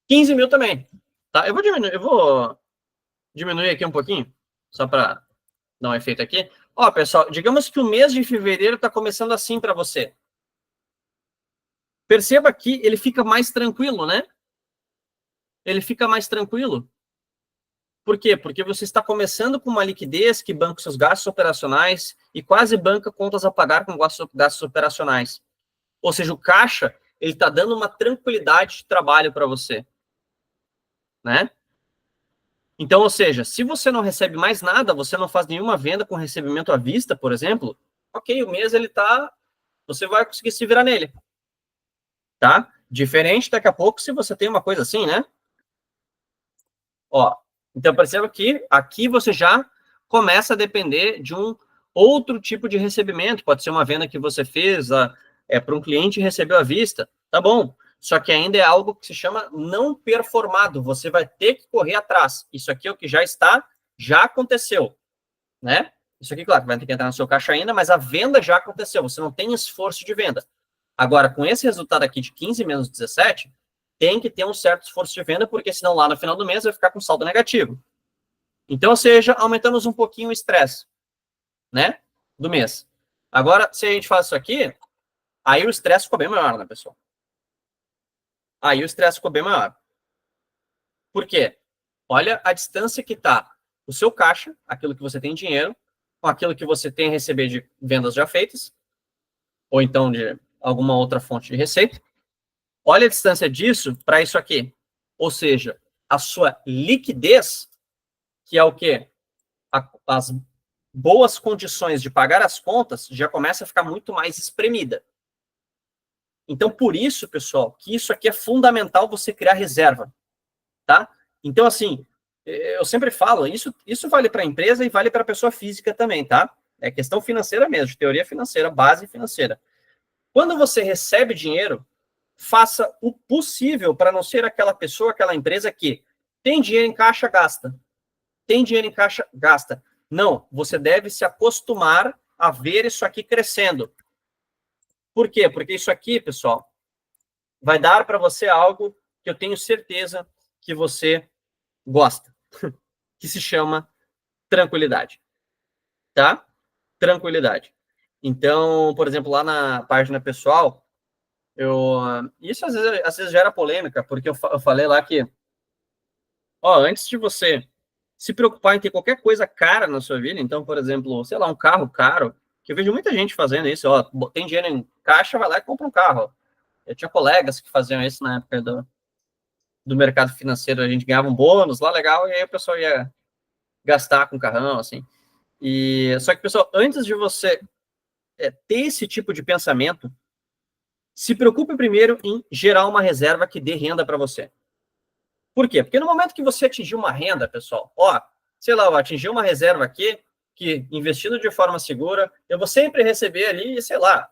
15 mil também, tá? Eu vou diminuir aqui um pouquinho, só para dar um efeito aqui. Ó, pessoal, digamos que o mês de fevereiro está começando assim para você. Perceba que ele fica mais tranquilo, né? Ele fica mais tranquilo. Por quê? Porque você está começando com uma liquidez que banca seus gastos operacionais e quase banca contas a pagar com gastos operacionais. Ou seja, o caixa, ele está dando uma tranquilidade de trabalho para você, né? Então, ou seja, se você não recebe mais nada, você não faz nenhuma venda com recebimento à vista, por exemplo, ok, o mês ele tá, você vai conseguir se virar nele, tá? Diferente daqui a pouco se você tem uma coisa assim, né? Ó, então perceba que aqui você já começa a depender de um outro tipo de recebimento, pode ser uma venda que você fez para um cliente e recebeu à vista, tá bom? Só que ainda é algo que se chama não performado, você vai ter que correr atrás. Isso aqui é o que já aconteceu, né? Isso aqui, claro, vai ter que entrar no seu caixa ainda, mas a venda já aconteceu, você não tem esforço de venda. Agora, com esse resultado aqui de 15 menos 17, tem que ter um certo esforço de venda, porque senão lá no final do mês vai ficar com saldo negativo. Então, ou seja, aumentamos um pouquinho o estresse, né, do mês. Agora, se a gente faz isso aqui, aí o estresse ficou bem maior, né, pessoal? Aí o estresse ficou bem maior. Por quê? Olha a distância que está o seu caixa, aquilo que você tem dinheiro, com aquilo que você tem a receber de vendas já feitas, ou então de alguma outra fonte de receita. Olha a distância disso para isso aqui. Ou seja, a sua liquidez, que é o quê? As boas condições de pagar as contas, já começa a ficar muito mais espremida. Então, por isso, pessoal, que isso aqui é fundamental você criar reserva, tá? Então, assim, eu sempre falo, isso vale para a empresa e vale para a pessoa física também, tá? É questão financeira mesmo, de teoria financeira, base financeira. Quando você recebe dinheiro, faça o possível para não ser aquela pessoa, aquela empresa que tem dinheiro em caixa, gasta. Tem dinheiro em caixa, gasta. Não, você deve se acostumar a ver isso aqui crescendo. Por quê? Porque isso aqui, pessoal, vai dar para você algo que eu tenho certeza que você gosta, que se chama tranquilidade, tá? Tranquilidade. Então, por exemplo, lá na página pessoal, isso às vezes gera polêmica, porque eu falei lá que, ó, antes de você se preocupar em ter qualquer coisa cara na sua vida, então, por exemplo, sei lá, um carro caro, que eu vejo muita gente fazendo isso, ó, tem dinheiro em caixa, vai lá e compra um carro. Eu tinha colegas que faziam isso na época do mercado financeiro, a gente ganhava um bônus lá, legal, e aí o pessoal ia gastar com carrão, assim. Só que, pessoal, antes de você ter esse tipo de pensamento, se preocupe primeiro em gerar uma reserva que dê renda para você. Por quê? Porque no momento que você atingir uma renda, pessoal, ó, sei lá, eu atingir uma reserva aqui, que investindo de forma segura, eu vou sempre receber ali, sei lá,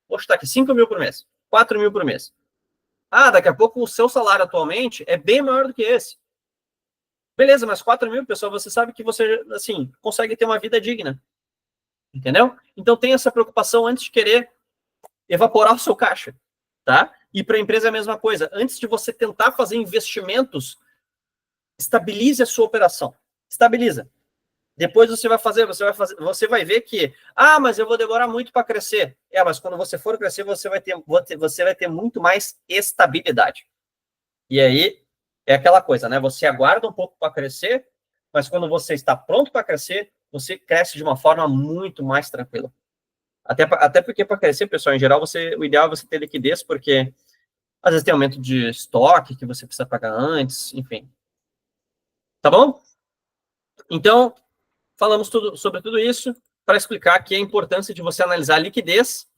vou chutar aqui 5 mil por mês, 4 mil por mês. Ah, daqui a pouco o seu salário atualmente é bem maior do que esse. Beleza, mas 4 mil, pessoal, você sabe que você, assim, consegue ter uma vida digna. Entendeu? Então tem essa preocupação antes de querer evaporar o seu caixa, tá? E para a empresa é a mesma coisa. Antes de você tentar fazer investimentos, estabilize a sua operação. Estabiliza. Depois você vai ver que, mas eu vou demorar muito para crescer. Mas quando você for crescer, você vai ter muito mais estabilidade. E aí é aquela coisa, né? Você aguarda um pouco para crescer, mas quando você está pronto para crescer, você cresce de uma forma muito mais tranquila. Até porque para crescer, pessoal, em geral, o ideal é você ter liquidez, porque às vezes tem aumento de estoque que você precisa pagar antes, enfim. Tá bom? Então, falamos sobre tudo isso para explicar aqui a importância de você analisar a liquidez.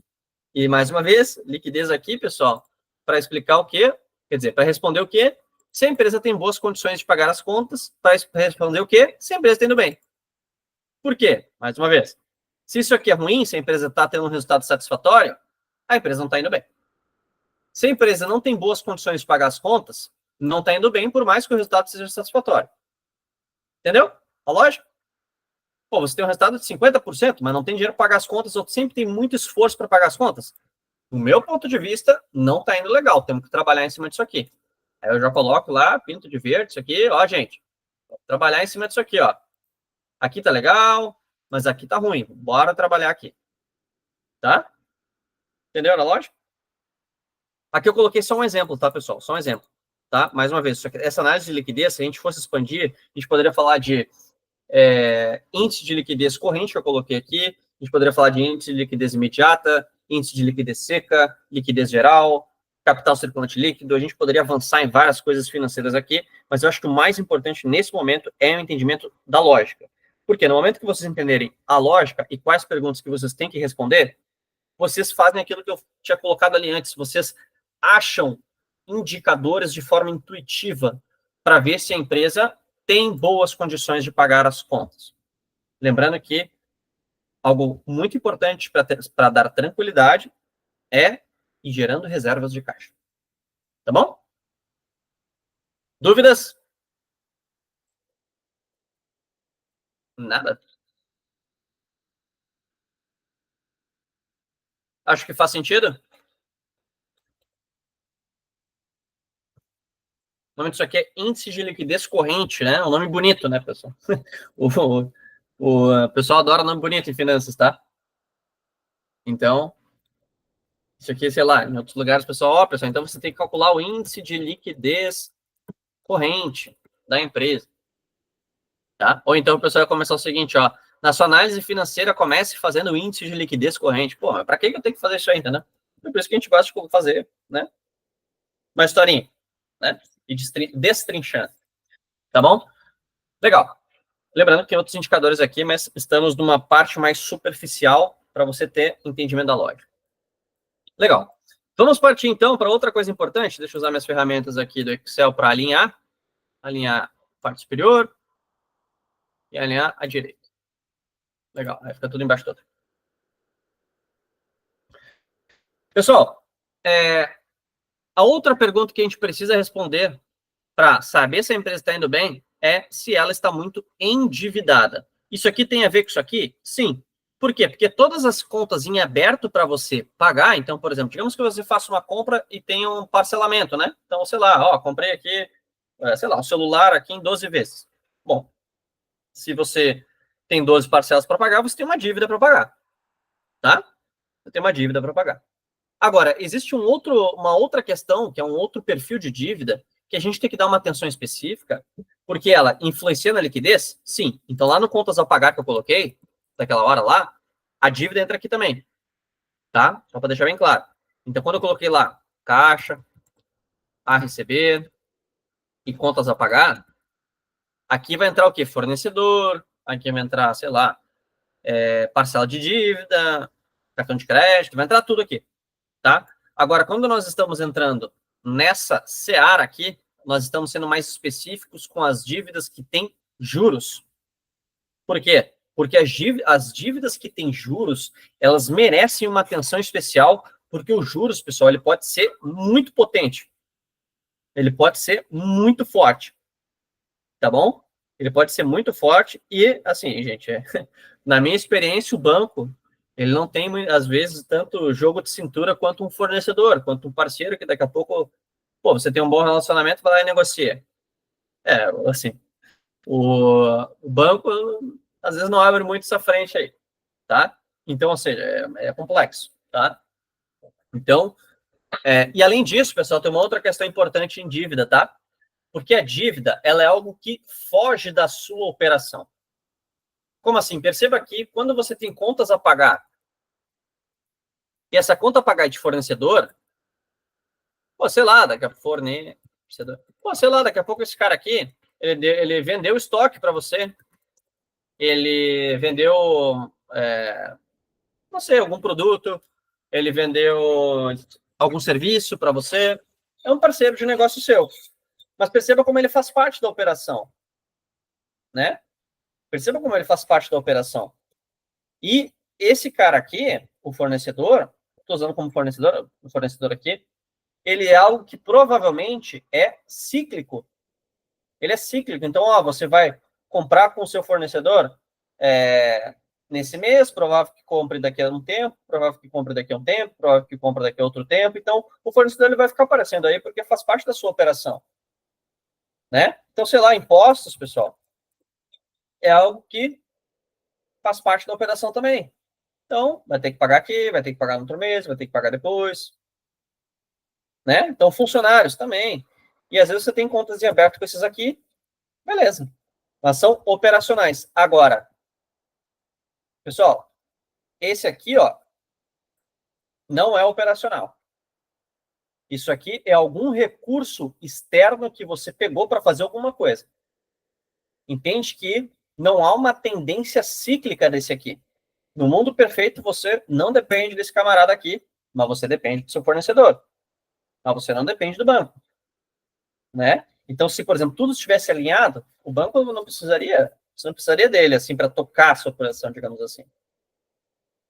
E, mais uma vez, liquidez aqui, pessoal, para explicar o quê? Quer dizer, para responder o quê? Se a empresa tem boas condições de pagar as contas, para responder o quê? Se a empresa está indo bem. Por quê? Mais uma vez, se isso aqui é ruim, se a empresa está tendo um resultado satisfatório, a empresa não está indo bem. Se a empresa não tem boas condições de pagar as contas, não está indo bem, por mais que o resultado seja satisfatório. Entendeu? A lógica? Pô, você tem um resultado de 50%, mas não tem dinheiro para pagar as contas, ou sempre tem muito esforço para pagar as contas. Do meu ponto de vista, não está indo legal. Temos que trabalhar em cima disso aqui. Aí eu já coloco lá, pinto de verde, isso aqui, ó, gente. Trabalhar em cima disso aqui, ó. Aqui tá legal, mas aqui tá ruim. Bora trabalhar aqui. Tá? Entendeu a lógica? Aqui eu coloquei só um exemplo, tá, pessoal? Só um exemplo. Tá? Mais uma vez, essa análise de liquidez, se a gente fosse expandir, a gente poderia falar de índice de liquidez corrente, que eu coloquei aqui, a gente poderia falar de índice de liquidez imediata, índice de liquidez seca, liquidez geral, capital circulante líquido, a gente poderia avançar em várias coisas financeiras aqui, mas eu acho que o mais importante nesse momento é o entendimento da lógica. Porque no momento que vocês entenderem a lógica e quais perguntas que vocês têm que responder, vocês fazem aquilo que eu tinha colocado ali antes, vocês acham indicadores de forma intuitiva para ver se a empresa tem boas condições de pagar as contas. Lembrando que algo muito importante para dar tranquilidade é ir gerando reservas de caixa. Tá bom? Dúvidas? Nada. Acho que faz sentido. O nome disso aqui é índice de liquidez corrente, né? Um nome bonito, né, pessoal? O pessoal adora nome bonito em finanças, tá? Então, isso aqui, sei lá, em outros lugares, pessoal, ó, pessoal, então você tem que calcular o índice de liquidez corrente da empresa, tá? Ou então o pessoal vai começar o seguinte, ó, na sua análise financeira, comece fazendo o índice de liquidez corrente. Pô, mas pra que eu tenho que fazer isso ainda, né? É por isso que a gente gosta de fazer, né? Uma historinha, né? E destrinchando, tá bom? Legal. Lembrando que tem outros indicadores aqui, mas estamos numa parte mais superficial para você ter entendimento da lógica. Legal. Vamos partir, então, para outra coisa importante. Deixa eu usar minhas ferramentas aqui do Excel para alinhar. Alinhar a parte superior e alinhar a direita. Legal. Aí fica tudo embaixo do outro. Pessoal, a outra pergunta que a gente precisa responder para saber se a empresa está indo bem é se ela está muito endividada. Isso aqui tem a ver com isso aqui? Sim. Por quê? Porque todas as contas em aberto para você pagar, então, por exemplo, digamos que você faça uma compra e tenha um parcelamento, né? Então, sei lá, ó, comprei aqui, sei lá, um celular aqui em 12 vezes. Bom, se você tem 12 parcelas para pagar, você tem uma dívida para pagar, tá? Você tem uma dívida para pagar. Agora, existe uma outra questão, que é um outro perfil de dívida, que a gente tem que dar uma atenção específica, porque ela influencia na liquidez? Sim. Então, lá no contas a pagar que eu coloquei, daquela hora lá, a dívida entra aqui também, tá? Só para deixar bem claro. Então, quando eu coloquei lá caixa, a receber e contas a pagar, aqui vai entrar o quê? Fornecedor, aqui vai entrar, sei lá, parcela de dívida, cartão de crédito, vai entrar tudo aqui, tá? Agora, quando nós estamos entrando nessa seara aqui, nós estamos sendo mais específicos com as dívidas que têm juros. Por quê? Porque as dívidas que têm juros, elas merecem uma atenção especial, porque os juros, pessoal, ele pode ser muito potente. Ele pode ser muito forte. Tá bom? Ele pode ser muito forte e, assim, gente, na minha experiência, o banco, ele não tem, às vezes, tanto jogo de cintura quanto um fornecedor, quanto um parceiro que daqui a pouco, pô, você tem um bom relacionamento, vai lá e negocia. Assim, o banco, às vezes, não abre muito essa frente aí, tá? Então, ou seja, é complexo, tá? Então, e além disso, pessoal, tem uma outra questão importante em dívida, tá? Porque a dívida, ela é algo que foge da sua operação. Como assim? Perceba que quando você tem contas a pagar, e essa conta a pagar é de fornecedor, pô, sei lá, daqui a fornecedor, pô, sei lá, daqui a pouco esse cara aqui, ele vendeu estoque para você, ele vendeu, não sei, algum produto, ele vendeu algum serviço para você, é um parceiro de negócio seu. Mas perceba como ele faz parte da operação, né? Perceba como ele faz parte da operação. E esse cara aqui, o fornecedor, estou usando como fornecedor, o fornecedor aqui, ele é algo que provavelmente é cíclico. Ele é cíclico. Então, ó, você vai comprar com o seu fornecedor nesse mês, provável que compre daqui a um tempo, provável que compre daqui a um tempo, provável que compre daqui a outro tempo. Então, o fornecedor ele vai ficar aparecendo aí porque faz parte da sua operação. Né? Então, sei lá, impostos, pessoal, é algo que faz parte da operação também. Então, vai ter que pagar aqui, vai ter que pagar no outro mês, vai ter que pagar depois. Né? Então, funcionários também. E às vezes você tem contas em aberto com esses aqui, beleza. Mas são operacionais. Agora, pessoal, esse aqui, ó, não é operacional. Isso aqui é algum recurso externo que você pegou para fazer alguma coisa. Entende que não há uma tendência cíclica desse aqui. No mundo perfeito, você não depende desse camarada aqui, mas você depende do seu fornecedor. Mas você não depende do banco. Né? Então, se, por exemplo, tudo estivesse alinhado, o banco não precisaria, você não precisaria dele, assim, para tocar a sua operação, digamos assim.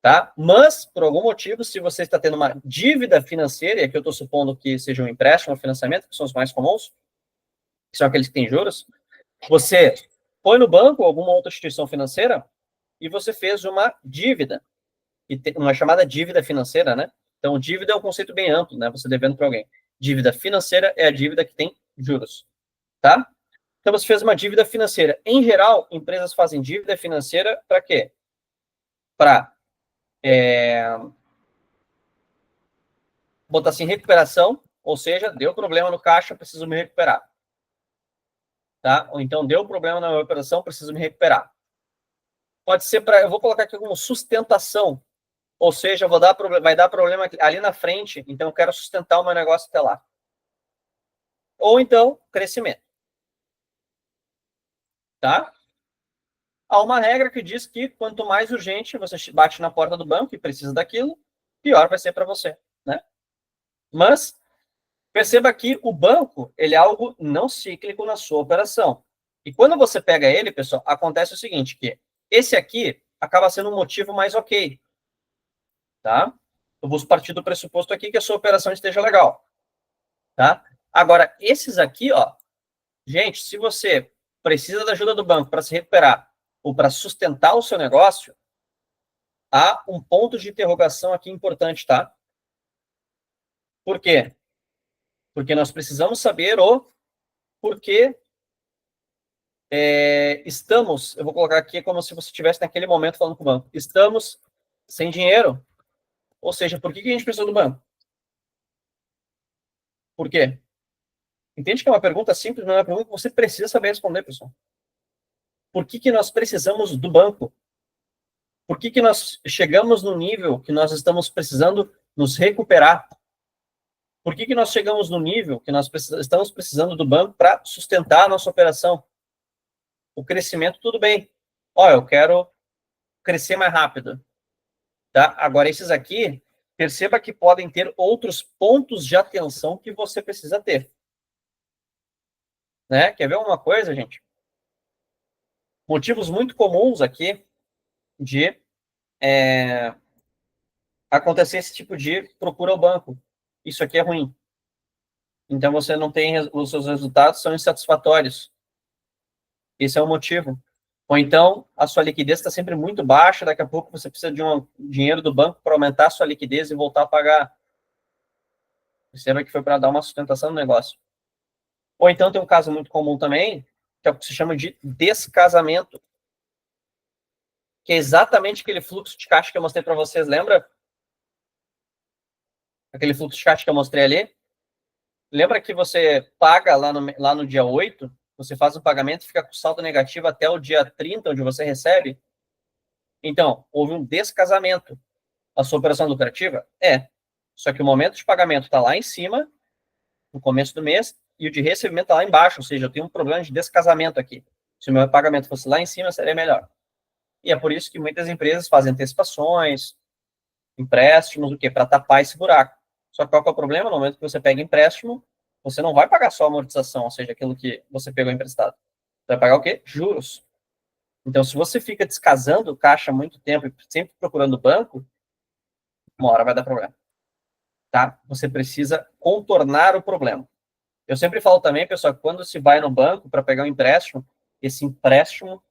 Tá? Mas, por algum motivo, se você está tendo uma dívida financeira, e aqui eu estou supondo que seja um empréstimo ou financiamento, que são os mais comuns, que são aqueles que têm juros, você foi no banco ou alguma outra instituição financeira e você fez uma dívida, uma chamada dívida financeira, né? Então, dívida é um conceito bem amplo, né? Você devendo para alguém. Dívida financeira é a dívida que tem juros, tá? Então, você fez uma dívida financeira. Em geral, empresas fazem dívida financeira para quê? Para botar assim, recuperação, ou seja, deu problema no caixa, preciso me recuperar. Tá? Ou então, deu problema na minha operação, preciso me recuperar. Pode ser para, eu vou colocar aqui como sustentação, ou seja, vai dar problema ali na frente, então eu quero sustentar o meu negócio até lá. Ou então, crescimento. Tá? Há uma regra que diz que quanto mais urgente você bate na porta do banco e precisa daquilo, pior vai ser para você, né? Mas perceba que o banco, ele é algo não cíclico na sua operação. E quando você pega ele, pessoal, acontece o seguinte, que esse aqui acaba sendo um motivo mais ok, tá? Eu vou partir do pressuposto aqui que a sua operação esteja legal, tá? Agora, esses aqui, ó, gente, se você precisa da ajuda do banco para se recuperar ou para sustentar o seu negócio, há um ponto de interrogação aqui importante, tá? Por quê? Porque nós precisamos saber o porquê estamos, eu vou colocar aqui como se você estivesse naquele momento falando com o banco, estamos sem dinheiro, ou seja, por que a gente precisa do banco? Por quê? Entende que é uma pergunta simples, mas é uma pergunta que você precisa saber responder, pessoal. Por que nós precisamos do banco? Por que nós chegamos no nível que nós estamos precisando nos recuperar? Por que nós chegamos no nível que nós estamos precisando do banco para sustentar a nossa operação? O crescimento, tudo bem. Ó, eu quero crescer mais rápido. Tá? Agora, esses aqui, perceba que podem ter outros pontos de atenção que você precisa ter. Né? Quer ver uma coisa, gente? Motivos muito comuns aqui de acontecer esse tipo de procura ao banco. Isso aqui é ruim. Então, você não tem, os seus resultados são insatisfatórios. Esse é o motivo. Ou então, a sua liquidez está sempre muito baixa, daqui a pouco você precisa de um dinheiro do banco para aumentar a sua liquidez e voltar a pagar. Perceba que foi para dar uma sustentação no negócio. Ou então tem um caso muito comum também, que é o que se chama de descasamento, que é exatamente aquele fluxo de caixa que eu mostrei para vocês, lembra? Aquele fluxo de caixa que eu mostrei ali? Lembra que você paga lá no dia 8, você faz o pagamento e fica com saldo negativo até o dia 30, onde você recebe? Então, houve um descasamento. A sua operação lucrativa? É. Só que o momento de pagamento está lá em cima, no começo do mês, e o de recebimento está lá embaixo, ou seja, eu tenho um problema de descasamento aqui. Se o meu pagamento fosse lá em cima, seria melhor. E é por isso que muitas empresas fazem antecipações, empréstimos, o quê? Para tapar esse buraco. Só que qual que é o problema? No momento que você pega empréstimo, você não vai pagar só a amortização, ou seja, aquilo que você pegou emprestado. Você vai pagar o quê? Juros. Então, se você fica descasando o caixa há muito tempo e sempre procurando banco, uma hora vai dar problema. tá? Você precisa contornar o problema. Eu sempre falo também, pessoal, que quando se vai no banco para pegar um empréstimo, esse empréstimo,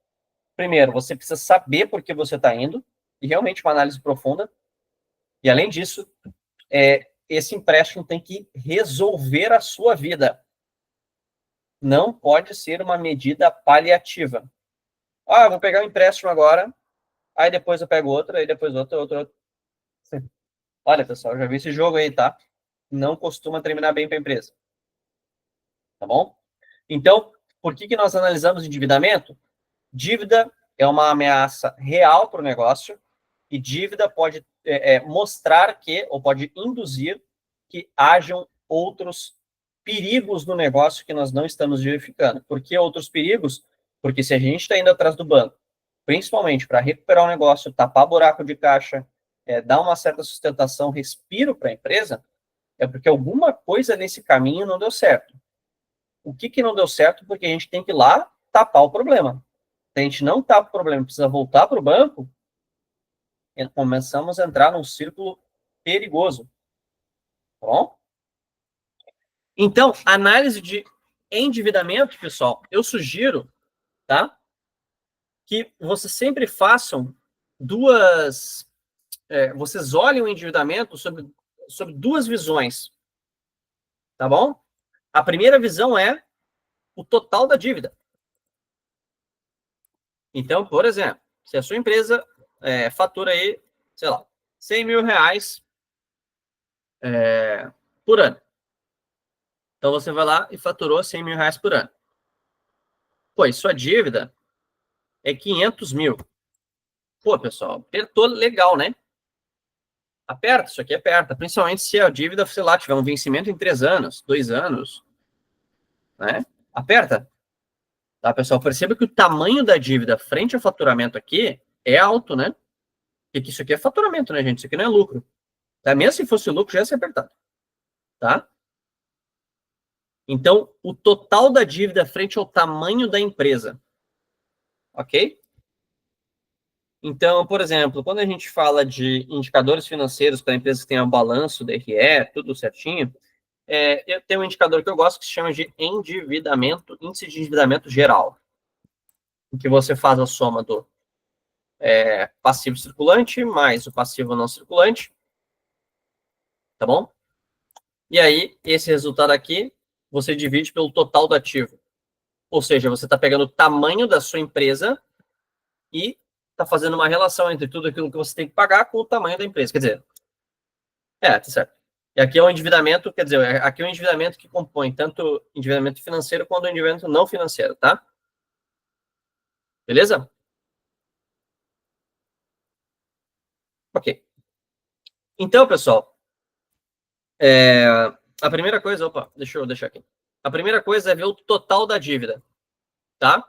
primeiro, você precisa saber por que você está indo, e realmente uma análise profunda. E além disso, esse empréstimo tem que resolver a sua vida. Não pode ser uma medida paliativa. Ah, eu vou pegar um empréstimo agora, aí depois eu pego outro, aí depois outro. Olha, pessoal, eu já vi esse jogo aí, tá? Não costuma terminar bem para a empresa. Tá bom? Então, por que nós analisamos endividamento? Dívida é uma ameaça real para o negócio e dívida pode mostrar que, ou pode induzir que hajam outros perigos no negócio que nós não estamos verificando. Por que outros perigos? Porque se a gente está indo atrás do banco, principalmente para recuperar o negócio, tapar buraco de caixa, dar uma certa sustentação, respiro para a empresa, é porque alguma coisa nesse caminho não deu certo. O que não deu certo? Porque a gente tem que ir lá tapar o problema. Se a gente não tapa o problema, precisa voltar para o banco, começamos a entrar num círculo perigoso. Tá bom? Então, análise de endividamento, pessoal, eu sugiro, tá? Que vocês sempre façam duas. Vocês olhem o endividamento sobre duas visões. Tá bom? A primeira visão é o total da dívida. Então, por exemplo, se a sua empresa fatura aí, sei lá, 100 mil reais por ano. Então, você vai lá e faturou 100 mil reais por ano. Pois, sua dívida é 500 mil. Pô, pessoal, apertou legal, né? Aperta, isso aqui aperta. Principalmente se a dívida, sei lá, tiver um vencimento em 3 anos, 2 anos, né? Aperta. Tá, pessoal? Perceba que o tamanho da dívida frente ao faturamento aqui é alto, né? Porque isso aqui é faturamento, né, gente? Isso aqui não é lucro. Tá? Mesmo se fosse lucro, já ia ser apertado. Tá? Então, o total da dívida frente ao tamanho da empresa. Ok? Então, por exemplo, quando a gente fala de indicadores financeiros para empresas que têm um balanço, DRE, tudo certinho, eu tenho um indicador que eu gosto que se chama de endividamento, índice de endividamento geral, em que você faz a soma do passivo circulante mais o passivo não circulante, tá bom? E aí, esse resultado aqui, você divide pelo total do ativo. Ou seja, você está pegando o tamanho da sua empresa e está fazendo uma relação entre tudo aquilo que você tem que pagar com o tamanho da empresa. Quer dizer, tá certo. E aqui é um endividamento, quer dizer, aqui é um endividamento que compõe tanto endividamento financeiro quanto endividamento não financeiro, tá? Beleza? Ok. Então, pessoal, a primeira coisa, deixa eu deixar aqui. A primeira coisa é ver o total da dívida, tá?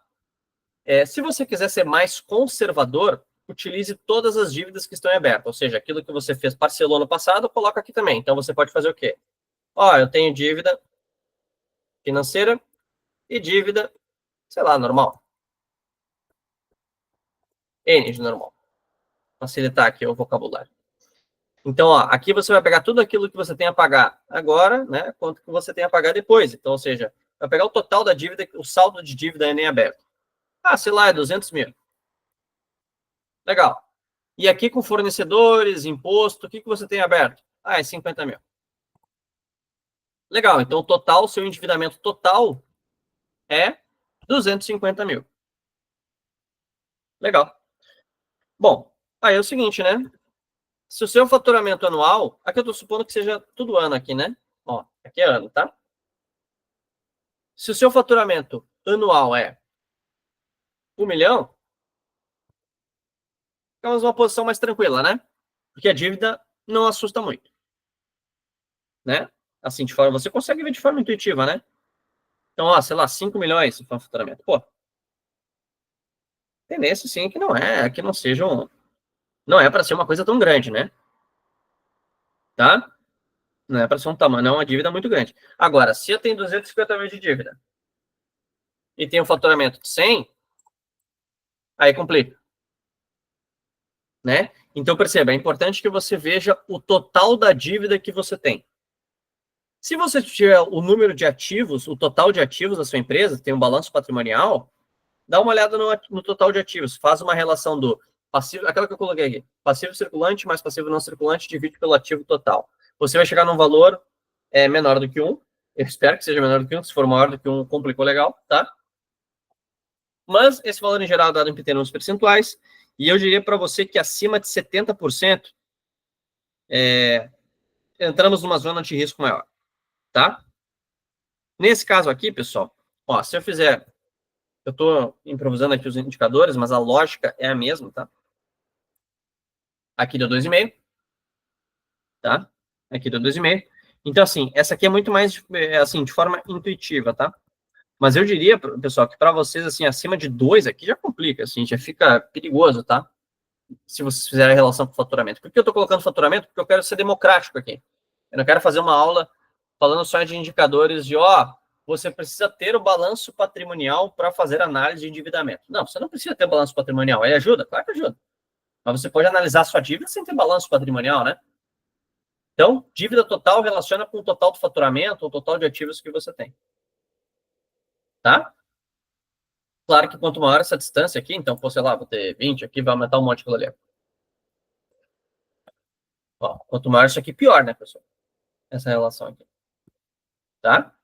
Se você quiser ser mais conservador, utilize todas as dívidas que estão em aberto, ou seja, aquilo que você fez parcelou no passado, coloca aqui também. Então, você pode fazer o quê? Eu tenho dívida financeira e dívida, sei lá, normal. N de normal. Facilitar aqui o vocabulário. Então, aqui você vai pegar tudo aquilo que você tem a pagar agora, né? Quanto que você tem a pagar depois. Então, ou seja, vai pegar o total da dívida, o saldo de dívida é nem aberto. Sei lá, é 200 mil. Legal. E aqui com fornecedores, imposto, o que você tem aberto? É 50 mil. Legal. Então, o total, seu endividamento total é 250 mil. Legal. Bom, aí é o seguinte, né? Se o seu faturamento anual, aqui eu estou supondo que seja tudo ano aqui, né? Aqui é ano, tá? Se o seu faturamento anual é 1 milhão, ficamos numa posição mais tranquila, né? Porque a dívida não assusta muito, né? Assim, de forma, você consegue ver de forma intuitiva, né? Então, sei lá, 5 milhões de faturamento. Pô, tendência, sim, que não seja não é para ser uma coisa tão grande, né? Tá? Não é para ser um tamanho, não é uma dívida muito grande. Agora, se eu tenho 250 mil de dívida e tenho um faturamento de 100, aí complica. Né? Então, perceba, é importante que você veja o total da dívida que você tem. Se você tiver o número de ativos, o total de ativos da sua empresa, tem um balanço patrimonial, dá uma olhada no total de ativos, faz uma relação do passivo, aquela que eu coloquei aqui, passivo circulante mais passivo não circulante, divide pelo ativo total. Você vai chegar num valor menor do que 1, eu espero que seja menor do que 1, se for maior do que 1, complicou legal, tá? Mas esse valor em geral é dado em pequenos percentuais, e eu diria para você que acima de 70%, entramos numa zona de risco maior, tá? Nesse caso aqui, pessoal, ó, se eu fizer, eu estou improvisando aqui os indicadores, mas a lógica é a mesma, tá? Aqui deu 2,5, tá? Aqui deu 2,5. Então, assim, essa aqui é muito mais, assim, de forma intuitiva, tá? Mas eu diria, pessoal, que para vocês, assim, acima de 2 aqui já complica, assim, já fica perigoso, tá? Se vocês fizerem a relação com o faturamento. Por que eu estou colocando faturamento? Porque eu quero ser democrático aqui. Eu não quero fazer uma aula falando só de indicadores de, ó, você precisa ter o balanço patrimonial para fazer análise de endividamento. Não, você não precisa ter balanço patrimonial. Ele ajuda? Claro que ajuda. Mas você pode analisar a sua dívida sem ter balanço patrimonial, né? Então, dívida total relaciona com o total do faturamento, o total de ativos que você tem. Tá? Claro que quanto maior essa distância aqui, então, sei lá, vou ter 20 aqui, vai aumentar um monte aquilo ali. Ó, quanto maior isso aqui, pior, né, pessoal? Essa relação aqui. Tá?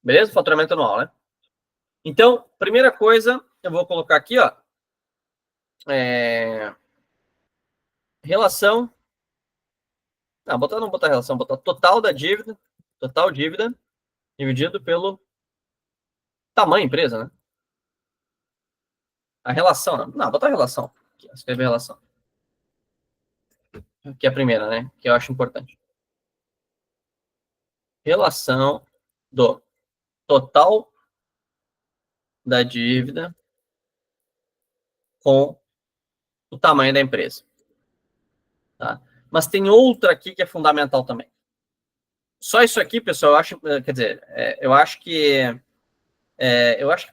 Beleza? Faturamento anual, né? Então, primeira coisa, eu vou colocar aqui, ó. Relação. Não botar relação, botar total da dívida, total dívida, dividido pelo tamanho da empresa, né? A relação, não, botar relação. Escrever relação. Que é a primeira, né? Que eu acho importante. Relação do total da dívida com o tamanho da empresa. Tá? Mas tem outra aqui que é fundamental também. Só isso aqui, pessoal, eu acho, quer dizer, eu acho que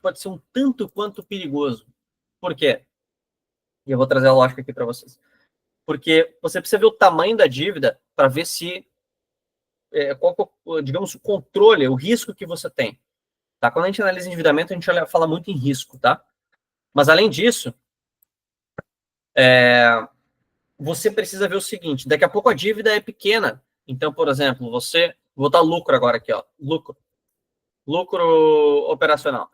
pode ser um tanto quanto perigoso. Por quê? E eu vou trazer a lógica aqui para vocês. Porque você precisa ver o tamanho da dívida para ver se, qual, digamos, o controle, o risco que você tem. Tá? Quando a gente analisa endividamento, a gente fala muito em risco, tá? Mas, além disso, você precisa ver o seguinte, daqui a pouco a dívida é pequena. Então, por exemplo, vou botar lucro agora aqui, ó, lucro operacional,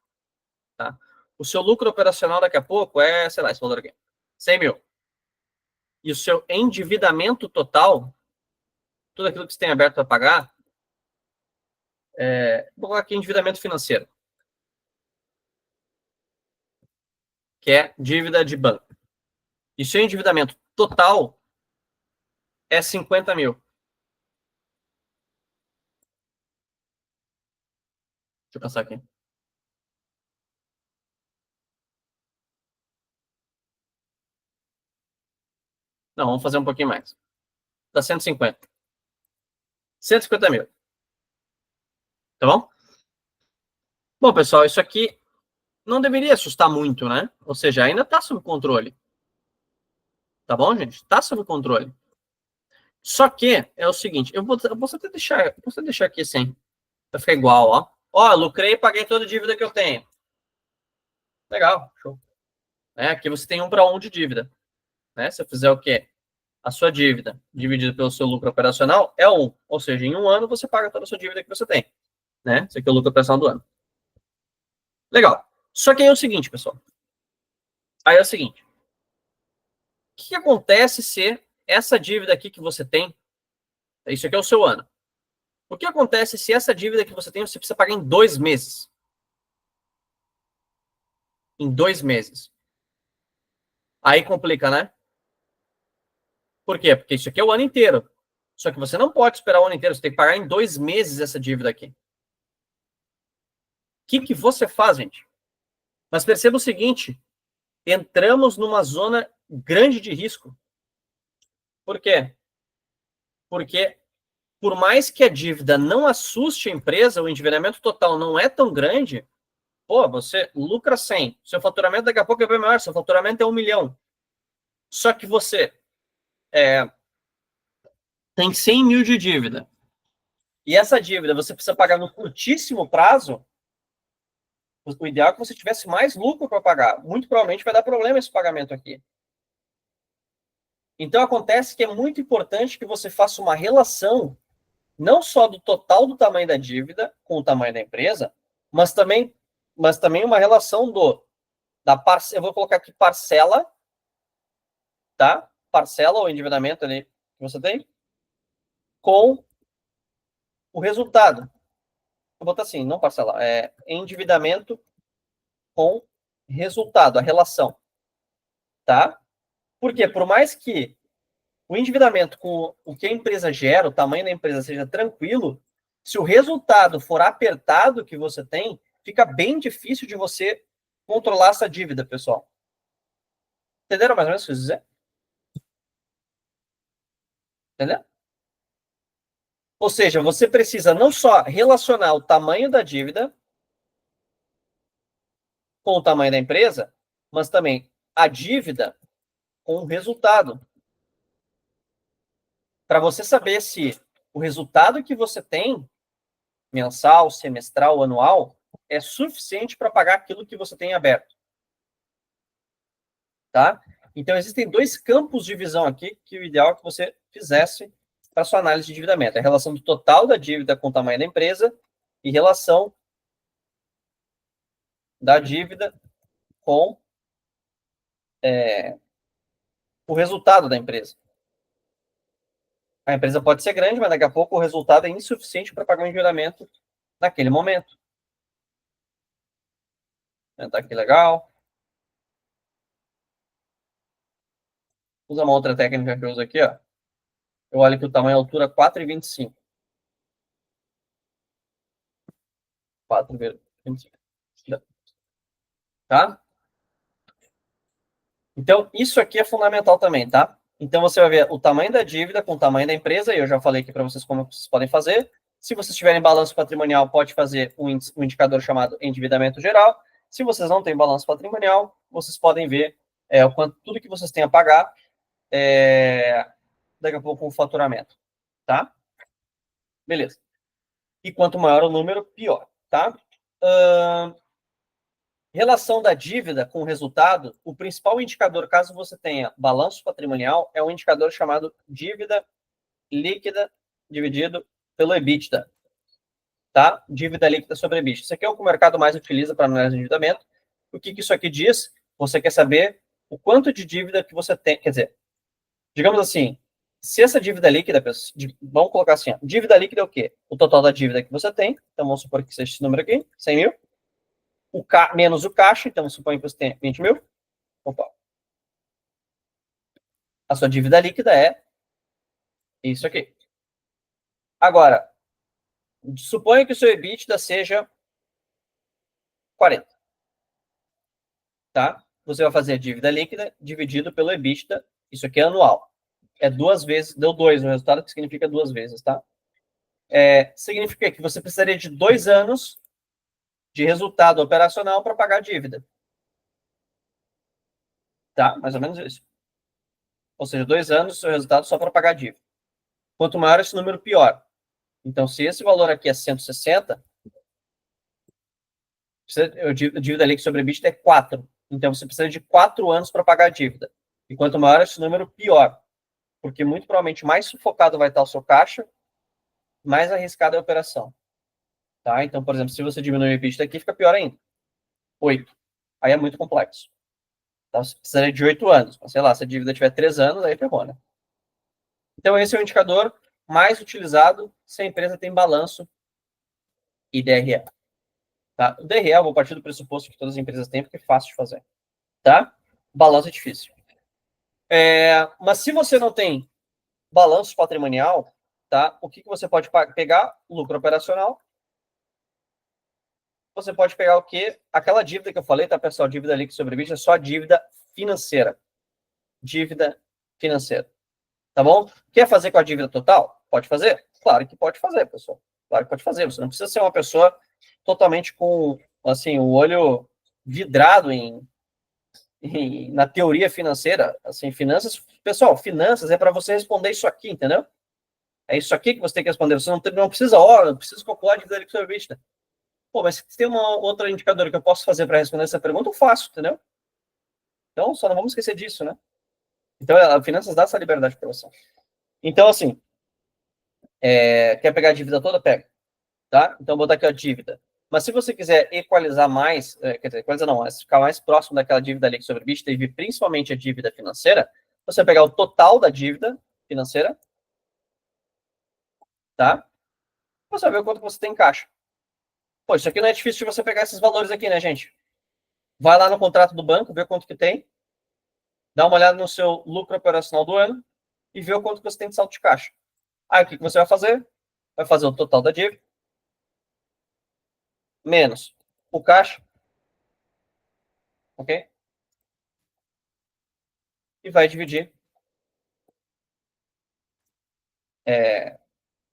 tá? O seu lucro operacional daqui a pouco é, sei lá, esse valor aqui, 100 mil. E o seu endividamento total, tudo aquilo que você tem aberto para pagar, vou colocar aqui endividamento financeiro, que é dívida de banco. E seu endividamento total é 50 mil. Deixa eu pensar aqui. Não, vamos fazer um pouquinho mais. Dá 150. 150 mil. Tá bom? Bom, pessoal, isso aqui não deveria assustar muito, né? Ou seja, ainda está sob controle. Tá bom, gente? Está sob controle. Só que é o seguinte, eu posso até deixar aqui assim, para ficar igual, ó. Ó, lucrei e paguei toda a dívida que eu tenho. Legal, show. Aqui você tem 1 para 1 de dívida. Né? Se eu fizer o quê? A sua dívida dividida pelo seu lucro operacional é 1. Ou seja, em 1 ano você paga toda a sua dívida que você tem. Né? Esse aqui é o lucro operacional do ano. Legal. Só que aí é o seguinte, pessoal. Aí é o seguinte. O que acontece se essa dívida aqui que você tem, isso aqui é o seu ano. O que acontece se essa dívida que você tem, você precisa pagar em 2 meses? Em 2 meses. Aí complica, né? Por quê? Porque isso aqui é o ano inteiro. Só que você não pode esperar o ano inteiro, você tem que pagar em 2 meses essa dívida aqui. O que você faz, gente? Mas perceba o seguinte, entramos numa zona grande de risco. Por quê? Porque por mais que a dívida não assuste a empresa, o endividamento total não é tão grande, pô, você lucra 100, seu faturamento daqui a pouco é bem maior, seu faturamento é 1 milhão. Só que você tem 100 mil de dívida. E essa dívida você precisa pagar no curtíssimo prazo. O ideal é que você tivesse mais lucro para pagar. Muito provavelmente vai dar problema esse pagamento aqui. Então, acontece que é muito importante que você faça uma relação, não só do total do tamanho da dívida com o tamanho da empresa, mas também uma relação da parcela. Eu vou colocar aqui parcela, tá? Parcela ou endividamento ali que você tem, com o resultado. Vou botar assim, não parcela, é endividamento com resultado, a relação, tá? Porque por mais que o endividamento com o que a empresa gera, o tamanho da empresa seja tranquilo, se o resultado for apertado que você tem, fica bem difícil de você controlar essa dívida, pessoal. Entenderam mais ou menos o que eu quis dizer? Entendeu? Ou seja, você precisa não só relacionar o tamanho da dívida com o tamanho da empresa, mas também a dívida com o resultado. Para você saber se o resultado que você tem, mensal, semestral, anual, é suficiente para pagar aquilo que você tem aberto. Tá? Então, existem dois campos de visão aqui que o ideal é que você fizesse para sua análise de endividamento. A relação do total da dívida com o tamanho da empresa e relação da dívida com o resultado da empresa. A empresa pode ser grande, mas daqui a pouco o resultado é insuficiente para pagar o endividamento naquele momento. Tá aqui legal. Usa uma outra técnica que eu uso aqui, ó. Eu olho que o tamanho é altura 4,25. 4,25. Tá? Então, isso aqui é fundamental também, tá? Então, você vai ver o tamanho da dívida com o tamanho da empresa, e eu já falei aqui para vocês como vocês podem fazer. Se vocês tiverem balanço patrimonial, pode fazer um indicador chamado endividamento geral. Se vocês não têm balanço patrimonial, vocês podem ver o quanto, tudo que vocês têm a pagar daqui a pouco com o faturamento, tá? Beleza. E quanto maior o número, pior, tá? Relação da dívida com o resultado, o principal indicador, caso você tenha balanço patrimonial, é um indicador chamado dívida líquida dividido pelo EBITDA, tá? Dívida líquida sobre EBITDA. Isso aqui é o que o mercado mais utiliza para análise de endividamento. O que isso aqui diz? Você quer saber o quanto de dívida que você tem, quer dizer, digamos assim, se essa dívida líquida, vamos colocar assim, ó, dívida líquida é o quê? O total da dívida que você tem, então vamos supor que seja esse número aqui, 100 mil, menos o caixa, então suponho que você tem 20 mil. Opa. A sua dívida líquida é isso aqui. Agora, suponha que o seu EBITDA seja 40. Tá? Você vai fazer a dívida líquida dividido pelo EBITDA. Isso aqui é anual. É 2 vezes, deu 2 no resultado, que significa 2 vezes, tá? Significa que você precisaria de 2 anos de resultado operacional para pagar a dívida. Tá? Mais ou menos isso. Ou seja, 2 anos o seu resultado só para pagar a dívida. Quanto maior esse número, pior. Então, se esse valor aqui é 160, a dívida líquida sobre EBITDA é 4. Então, você precisa de 4 anos para pagar a dívida. E quanto maior esse número, pior. Porque muito provavelmente mais sufocado vai estar o seu caixa, mais arriscada é a operação. Tá? Então, por exemplo, se você diminuir o EBITDA aqui, fica pior ainda. 8. Aí é muito complexo. Então, você precisaria de 8 anos. Mas, sei lá, se a dívida tiver 3 anos, aí ferrou, né? Então, esse é o indicador mais utilizado se a empresa tem balanço e DRE. Tá? O DRE, eu vou partir do pressuposto que todas as empresas têm, porque é fácil de fazer. Tá? Balanço é difícil. Mas se você não tem balanço patrimonial, tá? O que você pode pegar? Lucro operacional. Você pode pegar o quê? Aquela dívida que eu falei, tá, pessoal? Dívida líquida sobre EBITDA é só dívida financeira. Dívida financeira. Tá bom? Quer fazer com a dívida total? Pode fazer? Claro que pode fazer, pessoal. Claro que pode fazer. Você não precisa ser uma pessoa totalmente com, assim, o olho vidrado em na teoria financeira, assim, finanças, pessoal, finanças é para você responder isso aqui, entendeu? É isso aqui que você tem que responder. Você não precisa, não precisa calcular a dívida líquida sobre EBITDA. Pô, mas se tem uma outra indicador que eu posso fazer para responder essa pergunta, eu faço, entendeu? Então, só não vamos esquecer disso, né? Então, a finanças dá essa liberdade para você. Então, assim, quer pegar a dívida toda? Pega, tá? Então, vou botar aqui a dívida. Mas se você quiser equalizar mais, quer dizer, equalizar não, mas ficar mais próximo daquela dívida líquida sobre EBITDA e principalmente a dívida financeira, você vai pegar o total da dívida financeira, tá? Você vai ver o quanto você tem em caixa. Pô, isso aqui não é difícil de você pegar esses valores aqui, né, gente? Vai lá no contrato do banco, vê quanto que tem, dá uma olhada no seu lucro operacional do ano e vê o quanto que você tem de saldo de caixa. Aí, o que você vai fazer? Vai fazer o total da dívida menos o caixa, ok? E vai dividir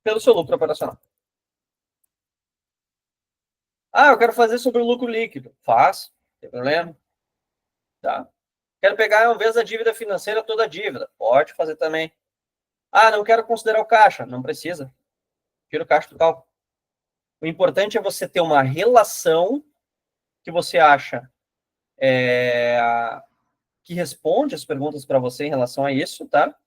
pelo seu lucro operacional. Ah, eu quero fazer sobre o lucro líquido. Faz, não tem problema. Tá? Quero pegar, ao invés da dívida financeira, toda a dívida. Pode fazer também. Ah, não quero considerar o caixa. Não precisa. Tira o caixa do cálculo. O importante é você ter uma relação que você acha que responde as perguntas para você em relação a isso, tá?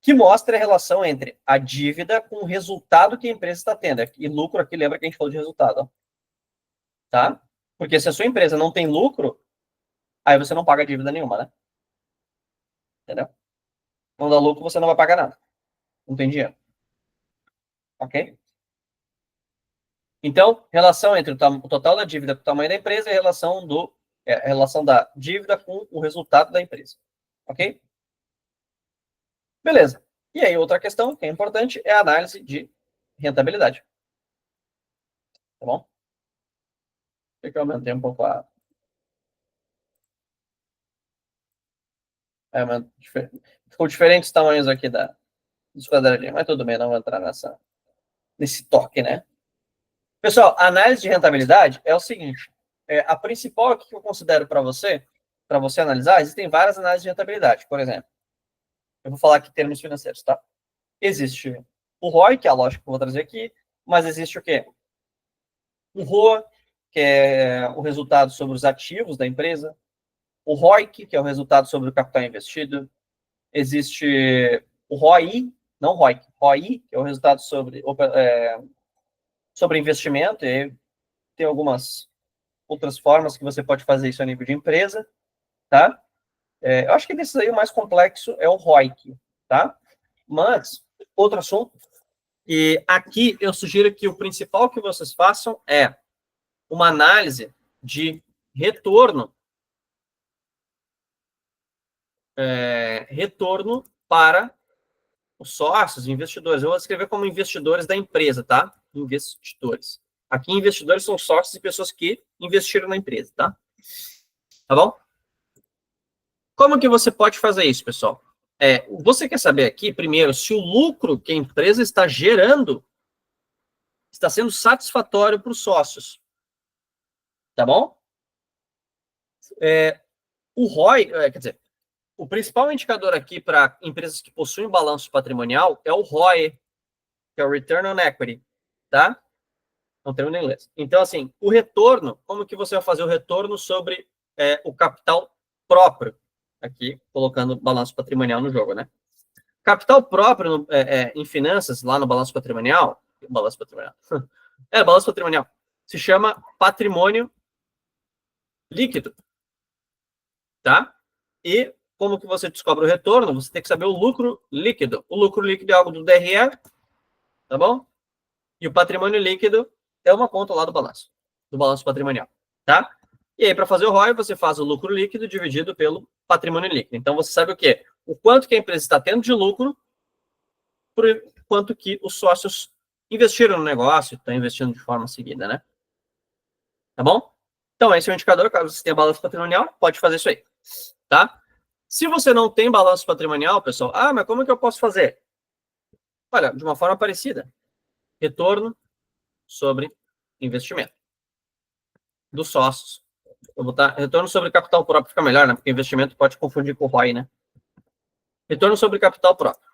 Que mostra a relação entre a dívida com o resultado que a empresa está tendo. E lucro aqui, lembra que a gente falou de resultado, ó, tá? Porque se a sua empresa não tem lucro, aí você não paga dívida nenhuma, né? Entendeu? Não dá lucro, você não vai pagar nada. Não tem dinheiro. Ok? Então, relação entre o total da dívida com o tamanho da empresa e a relação da dívida com o resultado da empresa. Ok? Beleza. E aí, outra questão que é importante é a análise de rentabilidade. Tá bom? Por que eu aumentei um pouco a. Ficou diferentes tamanhos aqui dos quadradinhos, mas tudo bem, não vou entrar nesse toque, né? Pessoal, a análise de rentabilidade é o seguinte: a principal que eu considero para você analisar, existem várias análises de rentabilidade. Por exemplo, eu vou falar aqui em termos financeiros, tá? Existe o ROI, que é a lógica que eu vou trazer aqui, mas existe o quê? O ROA, que é o resultado sobre os ativos da empresa, o ROIC, que é o resultado sobre o capital investido, existe o ROI, não ROIC, ROI, que é o resultado sobre investimento, e tem algumas outras formas que você pode fazer isso a nível de empresa, tá? Eu acho que desses aí o mais complexo é o ROIC, tá? Mas, outro assunto, e aqui eu sugiro que o principal que vocês façam é uma análise de retorno para os sócios, investidores. Eu vou escrever como investidores da empresa, tá? Investidores. Aqui, investidores são sócios e pessoas que investiram na empresa, tá? Tá bom? Como que você pode fazer isso, pessoal? Você quer saber aqui, primeiro, se o lucro que a empresa está gerando está sendo satisfatório para os sócios. Tá bom? O ROI, quer dizer, o principal indicador aqui para empresas que possuem balanço patrimonial é o ROE, que é o Return on Equity, tá? Não termino em inglês. Então, assim, o retorno, como que você vai fazer o retorno sobre o capital próprio? Aqui, colocando balanço patrimonial no jogo, né? Capital próprio em finanças, lá no balanço patrimonial, balanço patrimonial, se chama patrimônio líquido, tá? E como que você descobre o retorno? Você tem que saber o lucro líquido. O lucro líquido é algo do DRE, tá bom? E o patrimônio líquido é uma conta lá do balanço patrimonial, tá? E aí, para fazer o ROI, você faz o lucro líquido dividido pelo patrimônio líquido. Então, você sabe o quê? O quanto que a empresa está tendo de lucro por quanto que os sócios investiram no negócio, estão investindo de forma seguida, né? Tá bom? Então, esse é o indicador. Caso você tenha balanço patrimonial, pode fazer isso aí, tá? Se você não tem balanço patrimonial, pessoal, mas como é que eu posso fazer? Olha, de uma forma parecida. Retorno sobre investimento dos sócios. vou botar retorno sobre capital próprio, fica melhor, né? Porque investimento pode confundir com o ROI, né? Retorno sobre capital próprio.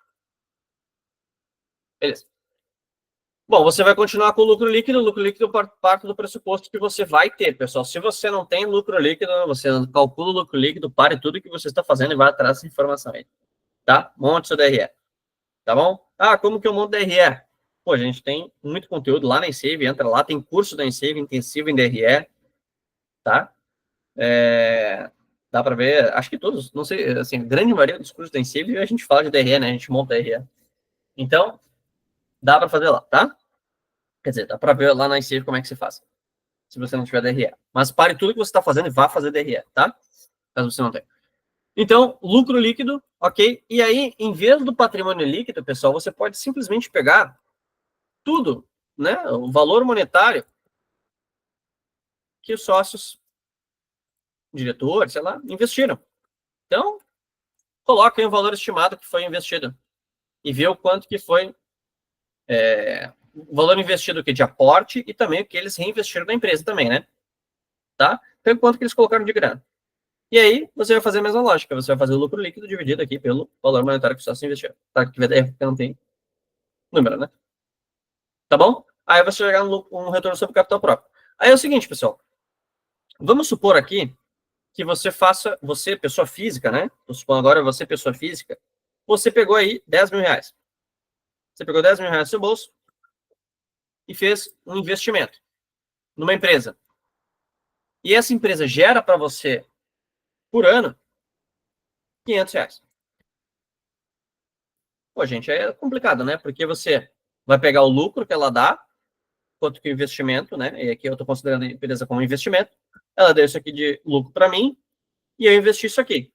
Beleza. Bom, você vai continuar com o lucro líquido. O lucro líquido parte do pressuposto que você vai ter, pessoal. Se você não tem lucro líquido, você calcula o lucro líquido, pare tudo que você está fazendo e vai atrás dessa informação aí. Tá? Monte seu DRE. Tá bom? Ah, como que eu monto DRE? Pô, a gente tem muito conteúdo lá na Ensave, entra lá, tem curso da Ensave intensivo em DRE, tá? Dá para ver, acho que todos, não sei, assim, a grande maioria dos cursos da Ensave a gente fala de DRE, né? A gente monta DRE. Então, dá para fazer lá, tá? Quer dizer, dá para ver lá na Ensave como é que se faz, se você não tiver DRE. Mas pare tudo que você está fazendo e vá fazer DRE, tá? Caso você não tenha. Então, lucro líquido, ok? E aí, em vez do patrimônio líquido, pessoal, você pode simplesmente pegar tudo, né? O valor monetário que os sócios, diretores, sei lá, investiram. Então, coloca aí o valor estimado que foi investido e vê o quanto que foi o valor investido que de aporte e também o que eles reinvestiram na empresa também, né? Tá? Então, quanto que eles colocaram de grana. E aí, você vai fazer a mesma lógica. Você vai fazer o lucro líquido dividido aqui pelo valor monetário que os sócios investiram. Tá? Que não tem número, né? Tá bom? Aí você vai chegar um retorno sobre capital próprio. Aí é o seguinte, pessoal. Vamos supor aqui que você faça, você, pessoa física, né? Tô supondo agora você, pessoa física, você pegou aí 10 mil reais. Você pegou 10 mil reais no seu bolso e fez um investimento numa empresa. E essa empresa gera para você, por ano, 500 reais. Pô, gente, aí é complicado, né? Porque você vai pegar o lucro que ela dá, quanto que o investimento, né? E aqui eu estou considerando a empresa como investimento. Ela deu isso aqui de lucro para mim e eu investi isso aqui.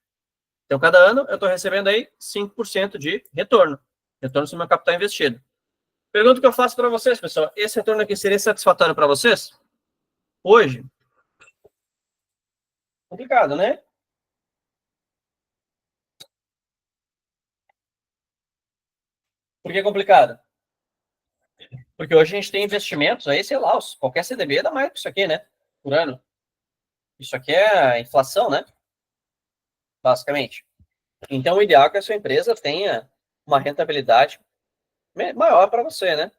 Então, cada ano eu estou recebendo aí 5% de retorno. Retorno sobre o meu capital investido. Pergunta que eu faço para vocês, pessoal. Esse retorno aqui seria satisfatório para vocês? Hoje? Complicado, né? Por que complicado? Porque hoje a gente tem investimentos aí, sei lá, qualquer CDB dá mais que isso aqui, né? Por ano. Isso aqui é inflação, né? Basicamente. Então, o ideal é que a sua empresa tenha uma rentabilidade maior para você, né?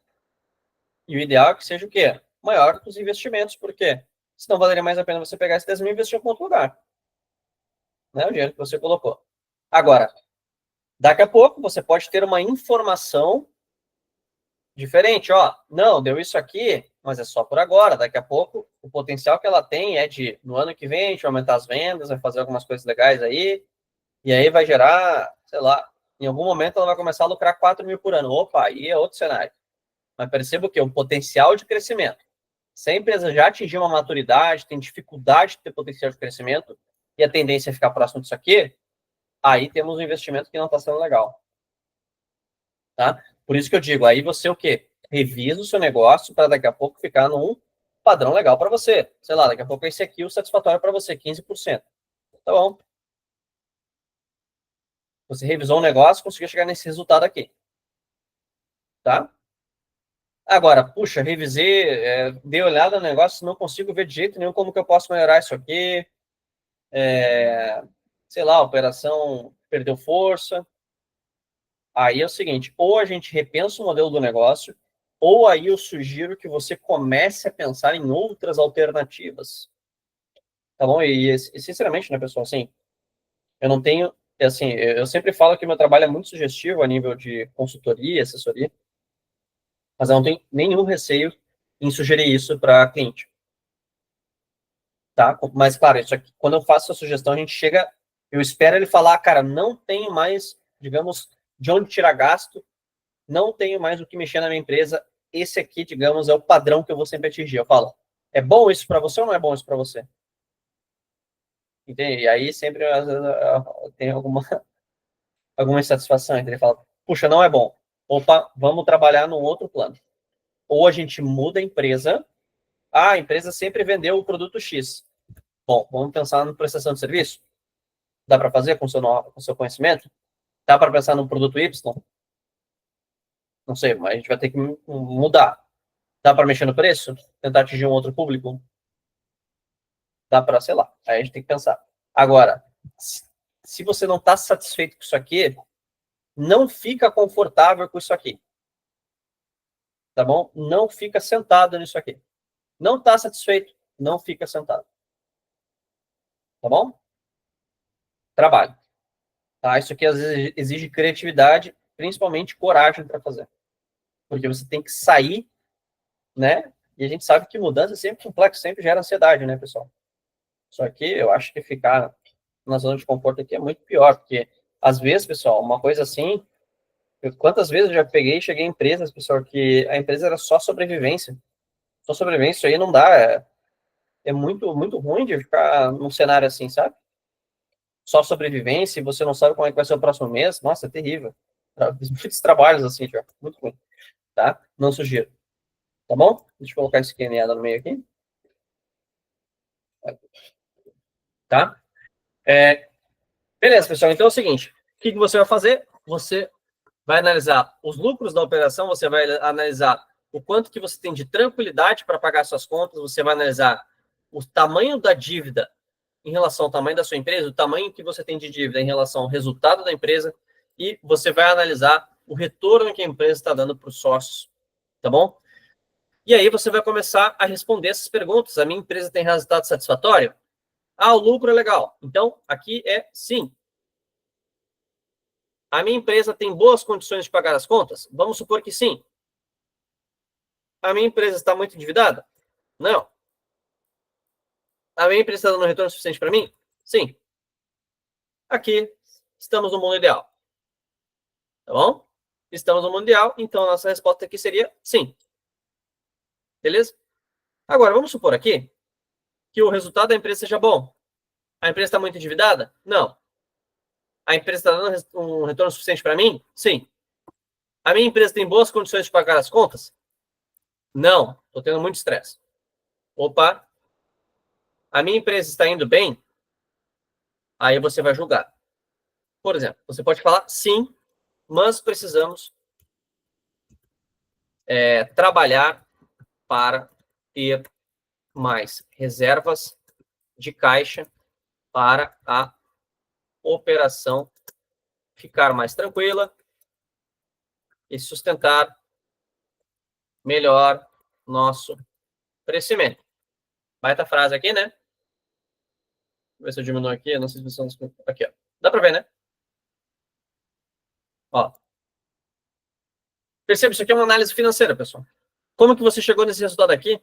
E o ideal é que seja o quê? Maior que os investimentos, porque senão valeria mais a pena você pegar esses 10 mil e investir em outro lugar, né? O dinheiro que você colocou. Agora, daqui a pouco você pode ter uma informação diferente, ó. Não, deu isso aqui, mas é só por agora. Daqui a pouco, o potencial que ela tem é de, no ano que vem, a gente vai aumentar as vendas, vai fazer algumas coisas legais aí, e aí vai gerar, sei lá, em algum momento ela vai começar a lucrar 4 mil por ano. Opa, aí é outro cenário. Mas perceba o quê? Um potencial de crescimento. Se a empresa já atingiu uma maturidade, tem dificuldade de ter potencial de crescimento, e a tendência é ficar próximo disso aqui, aí temos um investimento que não está sendo legal. Tá? Por isso que eu digo, aí você o quê? Revisa o seu negócio para daqui a pouco ficar num padrão legal para você. Sei lá, daqui a pouco esse aqui é o satisfatório para você, 15%. Tá bom. Você revisou um negócio, conseguiu chegar nesse resultado aqui. Tá? Agora, puxa, revisei, dei olhada no negócio, não consigo ver de jeito nenhum como que eu posso melhorar isso aqui. Sei lá, a operação perdeu força. Aí é o seguinte, ou a gente repensa o modelo do negócio, ou aí eu sugiro que você comece a pensar em outras alternativas. Tá bom? E sinceramente, né, pessoal, assim, eu não tenho, assim, eu sempre falo que meu trabalho é muito sugestivo a nível de consultoria, assessoria, mas eu não tenho nenhum receio em sugerir isso para cliente. Tá? Mas, claro, isso aqui, quando eu faço a sugestão, a gente chega, eu espero ele falar, cara, não tenho mais, digamos, de onde tirar gasto, não tenho mais o que mexer na minha empresa, esse aqui, digamos, é o padrão que eu vou sempre atingir. Eu falo, é bom isso para você ou não é bom isso para você? Entende? E aí sempre, às vezes, tem alguma insatisfação, ele fala, puxa, não é bom. Opa, vamos trabalhar num outro plano. Ou a gente muda a empresa, a empresa sempre vendeu o produto X. Bom, vamos pensar na prestação de serviço? Dá para fazer com o seu conhecimento? Dá para pensar no produto Y? Não sei, mas a gente vai ter que mudar. Dá para mexer no preço? Tentar atingir um outro público? dá para, sei lá, aí a gente tem que pensar. Agora, se você não está satisfeito com isso aqui, não fica confortável com isso aqui. Tá bom? Não fica sentado nisso aqui. Não está satisfeito, não fica sentado. Tá bom? Trabalho. Tá? Isso aqui às vezes exige criatividade, principalmente coragem para fazer. Porque você tem que sair, né? E a gente sabe que mudança é sempre complexa, sempre gera ansiedade, né, pessoal? Só que eu acho que ficar na zona de conforto aqui é muito pior, porque às vezes, pessoal, uma coisa assim, quantas vezes eu já peguei e cheguei em empresas, pessoal, que a empresa era só sobrevivência. Só sobrevivência, isso aí não dá, é muito, muito ruim de ficar num cenário assim, sabe? Só sobrevivência e você não sabe como é que vai ser o próximo mês, nossa, é terrível. Fiz muitos trabalhos assim, já, muito ruim, tá? Não sugiro, tá bom? Deixa eu colocar esse QNA no meio aqui, tá? Beleza, pessoal, então é o seguinte, o que você vai fazer? Você vai analisar os lucros da operação, você vai analisar o quanto que você tem de tranquilidade para pagar suas contas, você vai analisar o tamanho da dívida em relação ao tamanho da sua empresa, o tamanho que você tem de dívida em relação ao resultado da empresa, e você vai analisar o retorno que a empresa está dando para os sócios, tá bom? E aí você vai começar a responder essas perguntas. A minha empresa tem resultado satisfatório? Ah, o lucro é legal. Então, aqui é sim. A minha empresa tem boas condições de pagar as contas? Vamos supor que sim. A minha empresa está muito endividada? Não. A minha empresa está dando um retorno suficiente para mim? Sim. Aqui estamos no mundo ideal. Tá bom? Estamos no mundo ideal, então a nossa resposta aqui seria sim. Beleza? Agora, vamos supor aqui que o resultado da empresa seja bom. A empresa está muito endividada? Não. A empresa está dando um retorno suficiente para mim? Sim. A minha empresa tem boas condições de pagar as contas? Não. Estou tendo muito estresse. Opa. A minha empresa está indo bem? Aí você vai julgar. Por exemplo, você pode falar sim, mas precisamos trabalhar para ter mais reservas de caixa para a operação ficar mais tranquila e sustentar melhor nosso crescimento. Baita frase aqui, né? Vou ver se eu diminuo aqui, não sei se vocês estão... Aqui, ó. Dá para ver, né? Ó. Perceba, isso aqui é uma análise financeira, pessoal. Como que você chegou nesse resultado aqui?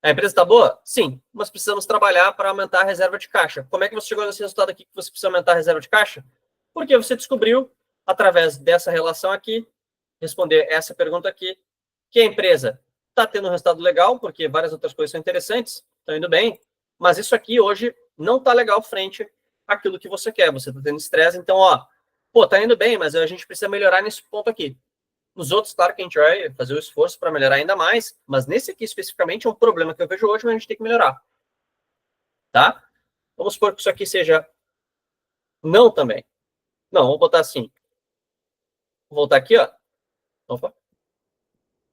A empresa está boa? Sim, mas precisamos trabalhar para aumentar a reserva de caixa. Como é que você chegou nesse resultado aqui que você precisa aumentar a reserva de caixa? Porque você descobriu, através dessa relação aqui, responder essa pergunta aqui, que a empresa está tendo um resultado legal, porque várias outras coisas são interessantes, estão indo bem, mas isso aqui hoje não está legal frente àquilo que você quer. Você está tendo estresse, então, ó, pô, tá indo bem, mas a gente precisa melhorar nesse ponto aqui. Nos outros, claro que a gente vai fazer o esforço para melhorar ainda mais, mas nesse aqui especificamente é um problema que eu vejo hoje, mas a gente tem que melhorar. Tá? Vamos supor que isso aqui seja não também. Não, vamos botar assim. Vou voltar aqui, ó. Opa.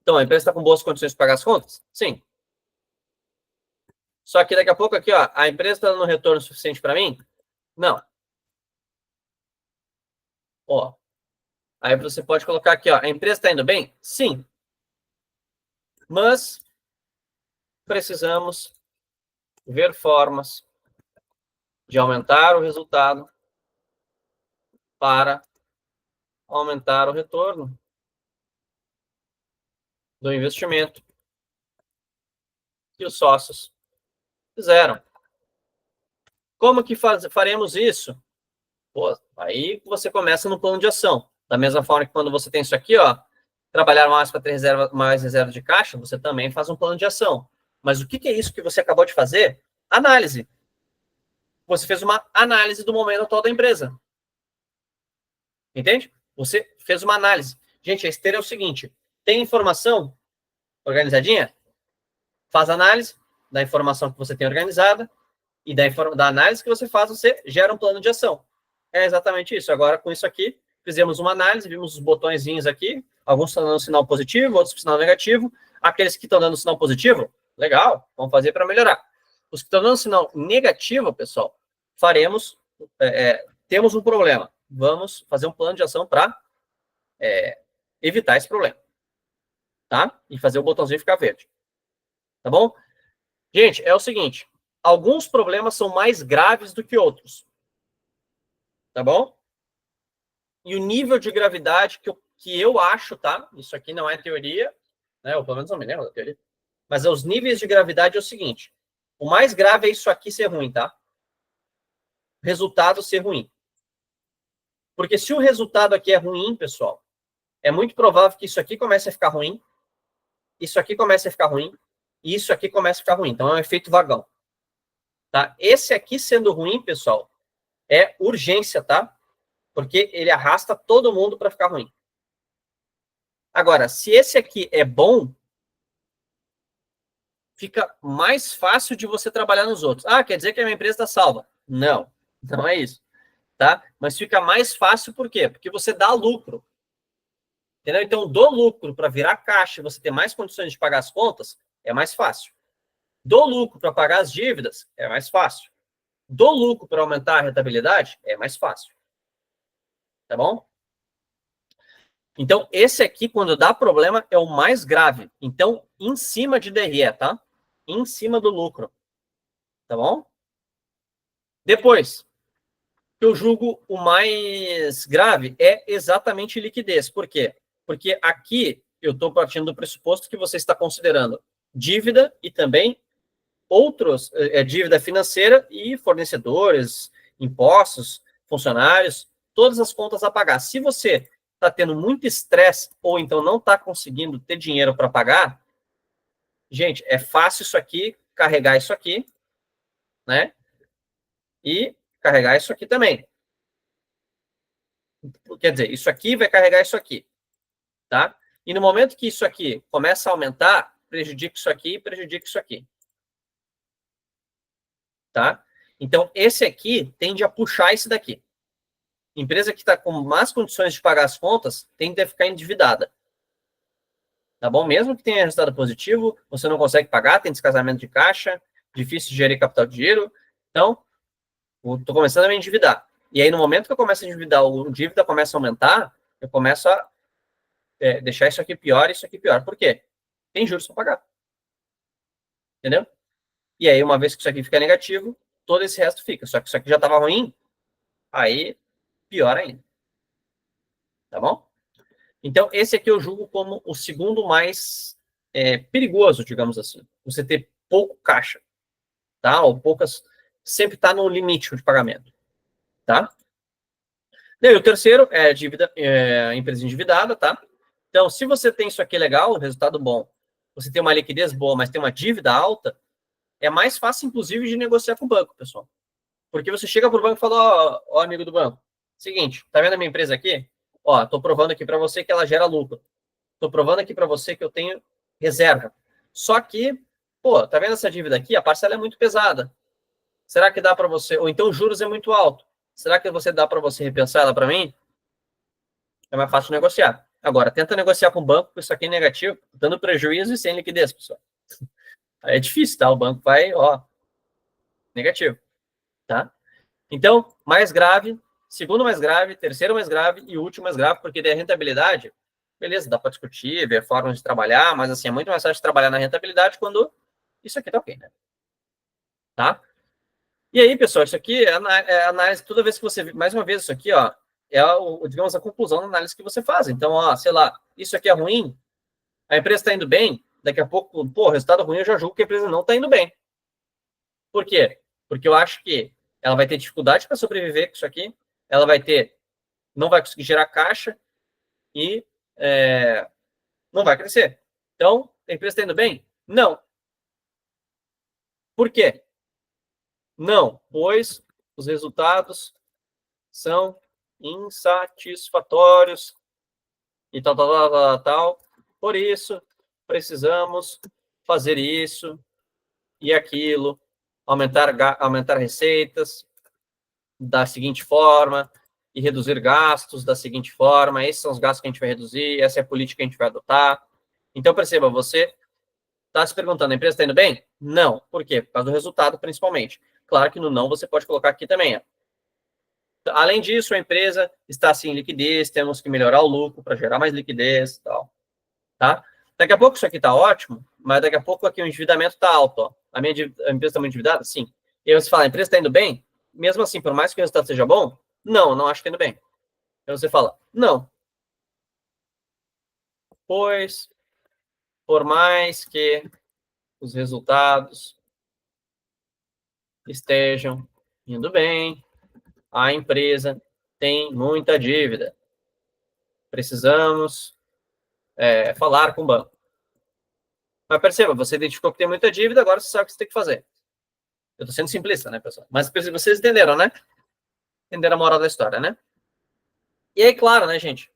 Então, a empresa está com boas condições de pagar as contas? Sim. Só que daqui a pouco aqui, ó, a empresa está dando um retorno suficiente para mim? Não. Ó. Aí você pode colocar aqui, ó, a empresa está indo bem? Sim. Mas precisamos ver formas de aumentar o resultado para aumentar o retorno do investimento que os sócios fizeram. Como que faremos isso? Pô, aí você começa no plano de ação. Da mesma forma que quando você tem isso aqui, ó, trabalhar mais para ter mais reserva de caixa, você também faz um plano de ação. Mas o que é isso que você acabou de fazer? Análise. Você fez uma análise do momento atual da empresa. Entende? Você fez uma análise. Gente, a esteira é o seguinte: tem informação organizadinha? Faz análise da informação que você tem organizada e da análise que você faz, você gera um plano de ação. É exatamente isso. Agora, com isso aqui, fizemos uma análise, vimos os botõezinhos aqui, alguns estão dando sinal positivo, outros sinal negativo. Aqueles que estão dando sinal positivo, legal, vamos fazer para melhorar. Os que estão dando sinal negativo, pessoal, temos um problema. Vamos fazer um plano de ação para evitar esse problema. Tá? E fazer o botãozinho ficar verde. Tá bom? Gente, é o seguinte. Alguns problemas são mais graves do que outros. Tá bom? E o nível de gravidade que eu acho, tá? Isso aqui não é teoria, né? Eu pelo menos não me lembro da teoria. Mas os níveis de gravidade é o seguinte. O mais grave é isso aqui ser ruim, tá? Resultado ser ruim. Porque se o resultado aqui é ruim, pessoal, é muito provável que isso aqui comece a ficar ruim, isso aqui comece a ficar ruim, e isso aqui comece a ficar ruim. Então, é um efeito vagão. Tá? Esse aqui sendo ruim, pessoal, é urgência, tá? Porque ele arrasta todo mundo para ficar ruim. Agora, se esse aqui é bom, fica mais fácil de você trabalhar nos outros. Ah, quer dizer que a minha empresa está salva? Não, não é isso. Tá? Mas fica mais fácil por quê? Porque você dá lucro. Entendeu? Então, do lucro para virar caixa e você ter mais condições de pagar as contas, é mais fácil. Do lucro para pagar as dívidas, é mais fácil. Do lucro para aumentar a rentabilidade, é mais fácil. Tá bom? Então, esse aqui, quando dá problema, é o mais grave. Então, em cima de DRE, tá? Em cima do lucro. Tá bom? Depois, eu julgo o mais grave é exatamente liquidez. Por quê? Porque aqui eu estou partindo do pressuposto que você está considerando dívida e também outros, dívida financeira e fornecedores, impostos, funcionários, todas as contas a pagar. Se você está tendo muito estresse ou então não está conseguindo ter dinheiro para pagar, gente, é fácil isso aqui, carregar isso aqui, né? E carregar isso aqui também. Quer dizer, isso aqui vai carregar isso aqui, tá? E no momento que isso aqui começa a aumentar, prejudica isso aqui e prejudica isso aqui. Tá? Então, esse aqui tende a puxar esse daqui. Empresa que está com más condições de pagar as contas tende a ficar endividada. Tá bom? Mesmo que tenha resultado positivo, você não consegue pagar, tem descasamento de caixa, difícil de gerir capital de giro. Então, estou começando a me endividar. E aí, no momento que eu começo a endividar, o dívida começa a aumentar, eu começo a deixar isso aqui pior e isso aqui pior. Por quê? Tem juros para pagar. Entendeu? E aí, uma vez que isso aqui fica negativo, todo esse resto fica. Só que isso aqui já estava ruim, aí pior ainda. Tá bom? Então, esse aqui eu julgo como o segundo mais perigoso, digamos assim. Você ter pouco caixa, tá? Ou poucas... Sempre está no limite de pagamento, tá? E o terceiro é dívida, empresa endividada, tá? Então, se você tem isso aqui legal, um resultado bom, você tem uma liquidez boa, mas tem uma dívida alta, é mais fácil, inclusive, de negociar com o banco, pessoal. Porque você chega para o banco e fala, ó, amigo do banco, seguinte, tá vendo a minha empresa aqui? Ó, tô provando aqui para você que ela gera lucro. Tô provando aqui para você que eu tenho reserva. Só que, pô, tá vendo essa dívida aqui? A parcela é muito pesada. Será que dá para você? Ou então os juros é muito alto. Será que você dá para você repensar ela para mim? É mais fácil negociar. Agora, tenta negociar com o banco, com isso aqui é negativo, dando prejuízo e sem liquidez, pessoal. Aí é difícil, tá? O banco vai, ó, negativo, tá? Então, mais grave, segundo mais grave, terceiro mais grave e último mais grave, porque daí a rentabilidade, beleza, dá para discutir, ver formas de trabalhar, mas assim, é muito mais fácil de trabalhar na rentabilidade quando isso aqui tá ok, né? Tá? E aí, pessoal, isso aqui é análise, toda vez que você, mais uma vez, isso aqui, ó, digamos, a conclusão da análise que você faz. Então, ó, sei lá, isso aqui é ruim, a empresa está indo bem, daqui a pouco, pô, resultado ruim, eu já julgo que a empresa não está indo bem. Por quê? Porque eu acho que ela vai ter dificuldade para sobreviver com isso aqui, ela não vai conseguir gerar caixa e não vai crescer. Então, a empresa está indo bem? Não. Por quê? Não, pois os resultados são insatisfatórios e tal, tal, tal, tal, tal. Por isso, precisamos fazer isso e aquilo, aumentar receitas da seguinte forma e reduzir gastos da seguinte forma. Esses são os gastos que a gente vai reduzir, essa é a política que a gente vai adotar. Então, perceba, você está se perguntando, a empresa está indo bem? Não. Por quê? Por causa do resultado, principalmente. Claro que no não você pode colocar aqui também. Ó. Além disso, a empresa está sem liquidez, temos que melhorar o lucro para gerar mais liquidez e tal. Tá? Daqui a pouco isso aqui está ótimo, mas daqui a pouco aqui o endividamento está alto. Ó. A empresa está muito endividada? Sim. E aí você fala, a empresa está indo bem? Mesmo assim, por mais que o resultado seja bom? Não acho que está indo bem. Aí você fala, não. Pois, por mais que os resultados estejam indo bem, a empresa tem muita dívida. Precisamos falar com o banco. Mas perceba, você identificou que tem muita dívida, agora você sabe o que você tem que fazer. Eu estou sendo simplista, né, pessoal? Mas vocês entenderam, né? Entenderam a moral da história, né? E aí, claro, né, gente?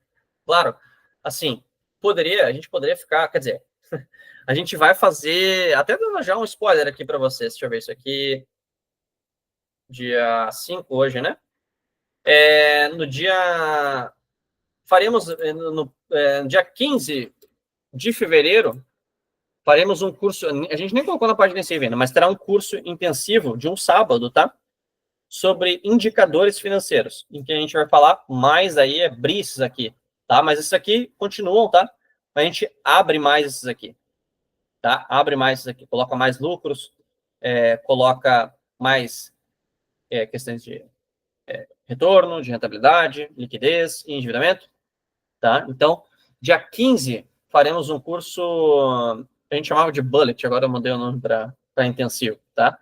Claro, assim, a gente poderia ficar, quer dizer, a gente vai fazer, até dando já um spoiler aqui para vocês, deixa eu ver isso aqui, dia 5 hoje, né? No dia, faremos, no dia 15 de fevereiro, faremos um curso, a gente nem colocou na página em si ainda, mas terá um curso intensivo de um sábado, tá? Sobre indicadores financeiros, em que a gente vai falar mais aí, brices aqui, tá? Mas esses aqui continuam, tá? A gente abre mais esses aqui, tá? Abre mais esses aqui, coloca mais lucros, coloca mais questões de retorno, de rentabilidade, liquidez e endividamento, tá? Então, dia 15, faremos um curso, a gente chamava de bullet, agora eu mudei o nome para intensivo, tá?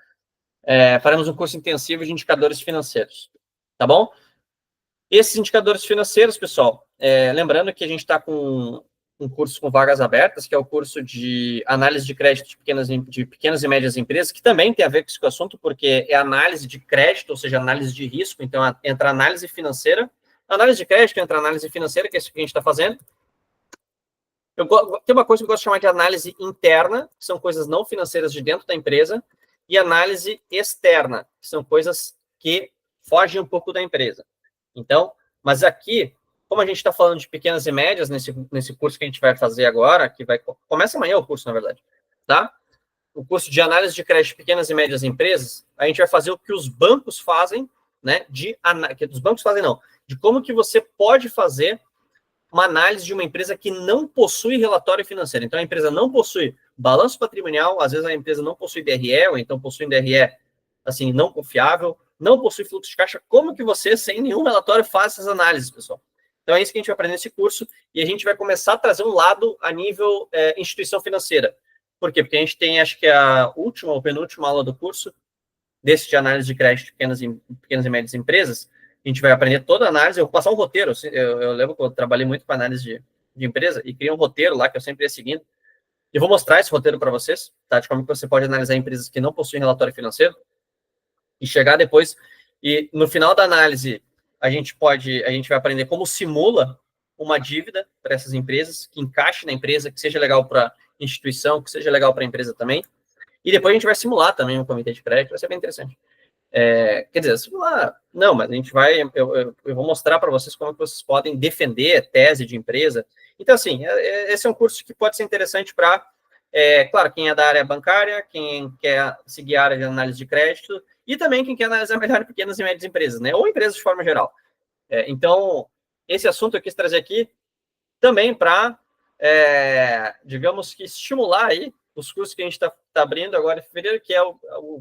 Faremos um curso intensivo de indicadores financeiros, tá bom? Esses indicadores financeiros, pessoal, lembrando que a gente está com um curso com vagas abertas, que é o curso de análise de crédito de pequenas e médias empresas, que também tem a ver com esse assunto, porque é análise de crédito, ou seja, análise de risco, então entra análise financeira, análise de crédito, entra análise financeira, que é isso que a gente está fazendo. Tem uma coisa que eu gosto de chamar de análise interna, que são coisas não financeiras de dentro da empresa, e análise externa, que são coisas que fogem um pouco da empresa. Então, mas aqui, como a gente está falando de pequenas e médias nesse curso que a gente vai fazer agora, começa amanhã o curso, na verdade, tá? O curso de análise de crédito de pequenas e médias empresas, a gente vai fazer o que os bancos fazem, né? Que os bancos fazem não, de como que você pode fazer uma análise de uma empresa que não possui relatório financeiro. Então, a empresa não possui balanço patrimonial, às vezes a empresa não possui DRE, ou então possui um DRE, assim, não confiável, não possui fluxo de caixa. Como que você, sem nenhum relatório, faz essas análises, pessoal? Então, é isso que a gente vai aprender nesse curso, e a gente vai começar a trazer um lado a nível instituição financeira. Por quê? Porque a gente tem, acho que a última ou penúltima aula do curso, desse de análise de crédito de pequenas e médias empresas, a gente vai aprender toda a análise, eu vou passar um roteiro, eu lembro que eu trabalhei muito com análise de empresa, e criei um roteiro lá que eu sempre ia seguindo, e vou mostrar esse roteiro para vocês, tá? De como você pode analisar empresas que não possuem relatório financeiro, e chegar depois, e no final da análise, a gente vai aprender como simula uma dívida para essas empresas, que encaixe na empresa, que seja legal para a instituição, que seja legal para a empresa também, e depois a gente vai simular também um comitê de crédito, vai ser bem interessante. Quer dizer, simular, não, mas a gente vai, eu vou mostrar para vocês como que vocês podem defender tese de empresa. Então, assim, esse é um curso que pode ser interessante para, claro, quem é da área bancária, quem quer seguir a área de análise de crédito, e também quem quer analisar melhor pequenas e médias empresas, né? Ou empresas de forma geral. Então, esse assunto eu quis trazer aqui também para, digamos que, estimular aí os cursos que a gente está abrindo agora em fevereiro, que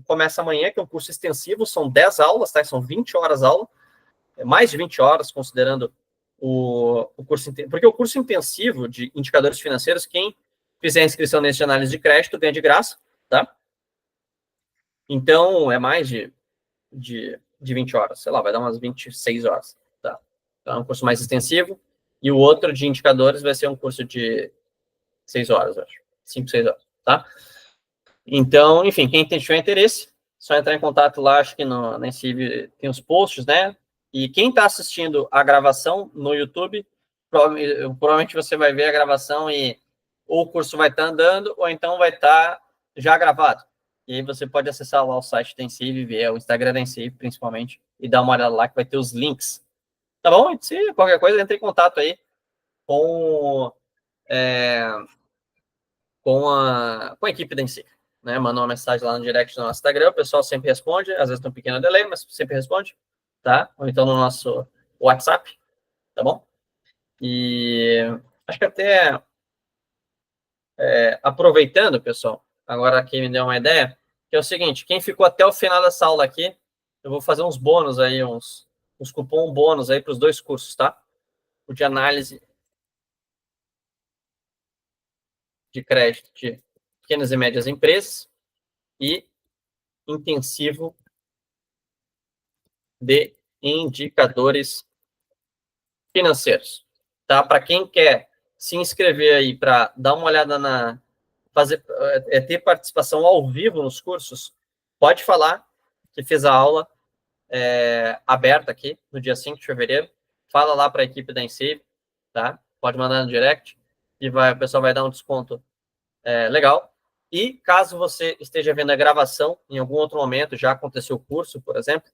começa amanhã, que é um curso extensivo, são 10 aulas, tá? São 20 horas aula, mais de 20 horas, considerando o curso, porque o curso intensivo de indicadores financeiros, quem fizer a inscrição nesse de análise de crédito ganha de graça, tá? Então, é mais de 20 horas, sei lá, vai dar umas 26 horas, tá? Então, é um curso mais extensivo, e o outro de indicadores vai ser um curso de 6 horas, acho, 5, 6 horas, tá? Então, enfim, quem tiver interesse, só entrar em contato lá, acho que na Encive tem os posts, né? E quem está assistindo a gravação no YouTube, provavelmente você vai ver a gravação e ou o curso vai estar andando, ou então vai estar já gravado. E aí você pode acessar lá o site da Encive, ver o Instagram da Encive, principalmente, e dar uma olhada lá que vai ter os links. Tá bom? E se qualquer coisa, entre em contato aí com, com a equipe da Encive. né? Manda uma mensagem lá no direct do nosso Instagram, o pessoal sempre responde, às vezes tem um pequeno delay, mas sempre responde, tá? Ou então no nosso WhatsApp, tá bom? E acho que até aproveitando, pessoal, agora aqui me deu uma ideia, que é o seguinte, quem ficou até o final dessa aula aqui, eu vou fazer uns bônus aí, uns cupom bônus aí para os 2 cursos, tá? O de análise de crédito de pequenas e médias empresas e intensivo de indicadores financeiros, tá? Para quem quer se inscrever aí para dar uma olhada ter participação ao vivo nos cursos, pode falar que fez a aula aberta aqui no dia 5 de fevereiro. Fala lá para a equipe da Ensave, tá? Pode mandar no direct e o pessoal vai dar um desconto legal. E caso você esteja vendo a gravação em algum outro momento, já aconteceu o curso, por exemplo,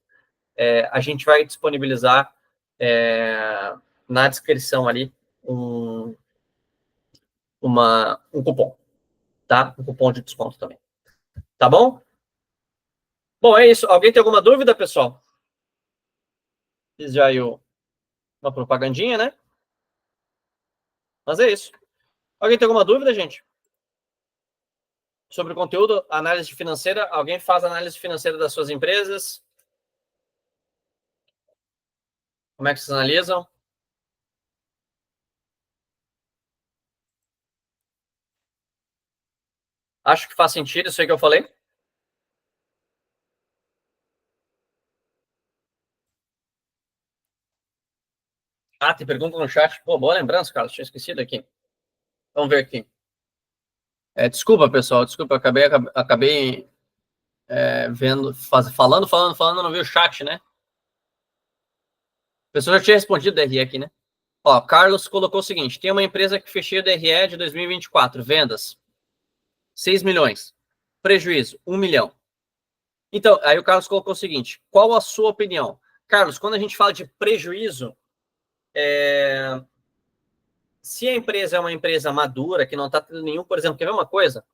a gente vai disponibilizar na descrição ali um cupom, tá? Um cupom de desconto também. Tá bom? Bom, é isso. Alguém tem alguma dúvida, pessoal? Fiz já aí uma propagandinha, né? Mas é isso. Alguém tem alguma dúvida, gente? Sobre o conteúdo, análise financeira? Alguém faz análise financeira das suas empresas? Como é que vocês analisam? Acho que faz sentido isso aí que eu falei. Ah, tem pergunta no chat. Pô, boa lembrança, Carlos. Tinha esquecido aqui. Vamos ver aqui. Desculpa, pessoal. Desculpa, acabei vendo, falando, não vi o chat, né? A pessoa já tinha respondido o DRE aqui, né? Ó, Carlos colocou o seguinte: tem uma empresa que fechou o DRE de 2024, vendas 6 milhões, prejuízo 1 milhão. Então, aí o Carlos colocou o seguinte: qual a sua opinião? Carlos, quando a gente fala de prejuízo, se a empresa é uma empresa madura, que não está tendo nenhum, por exemplo, quer ver uma coisa?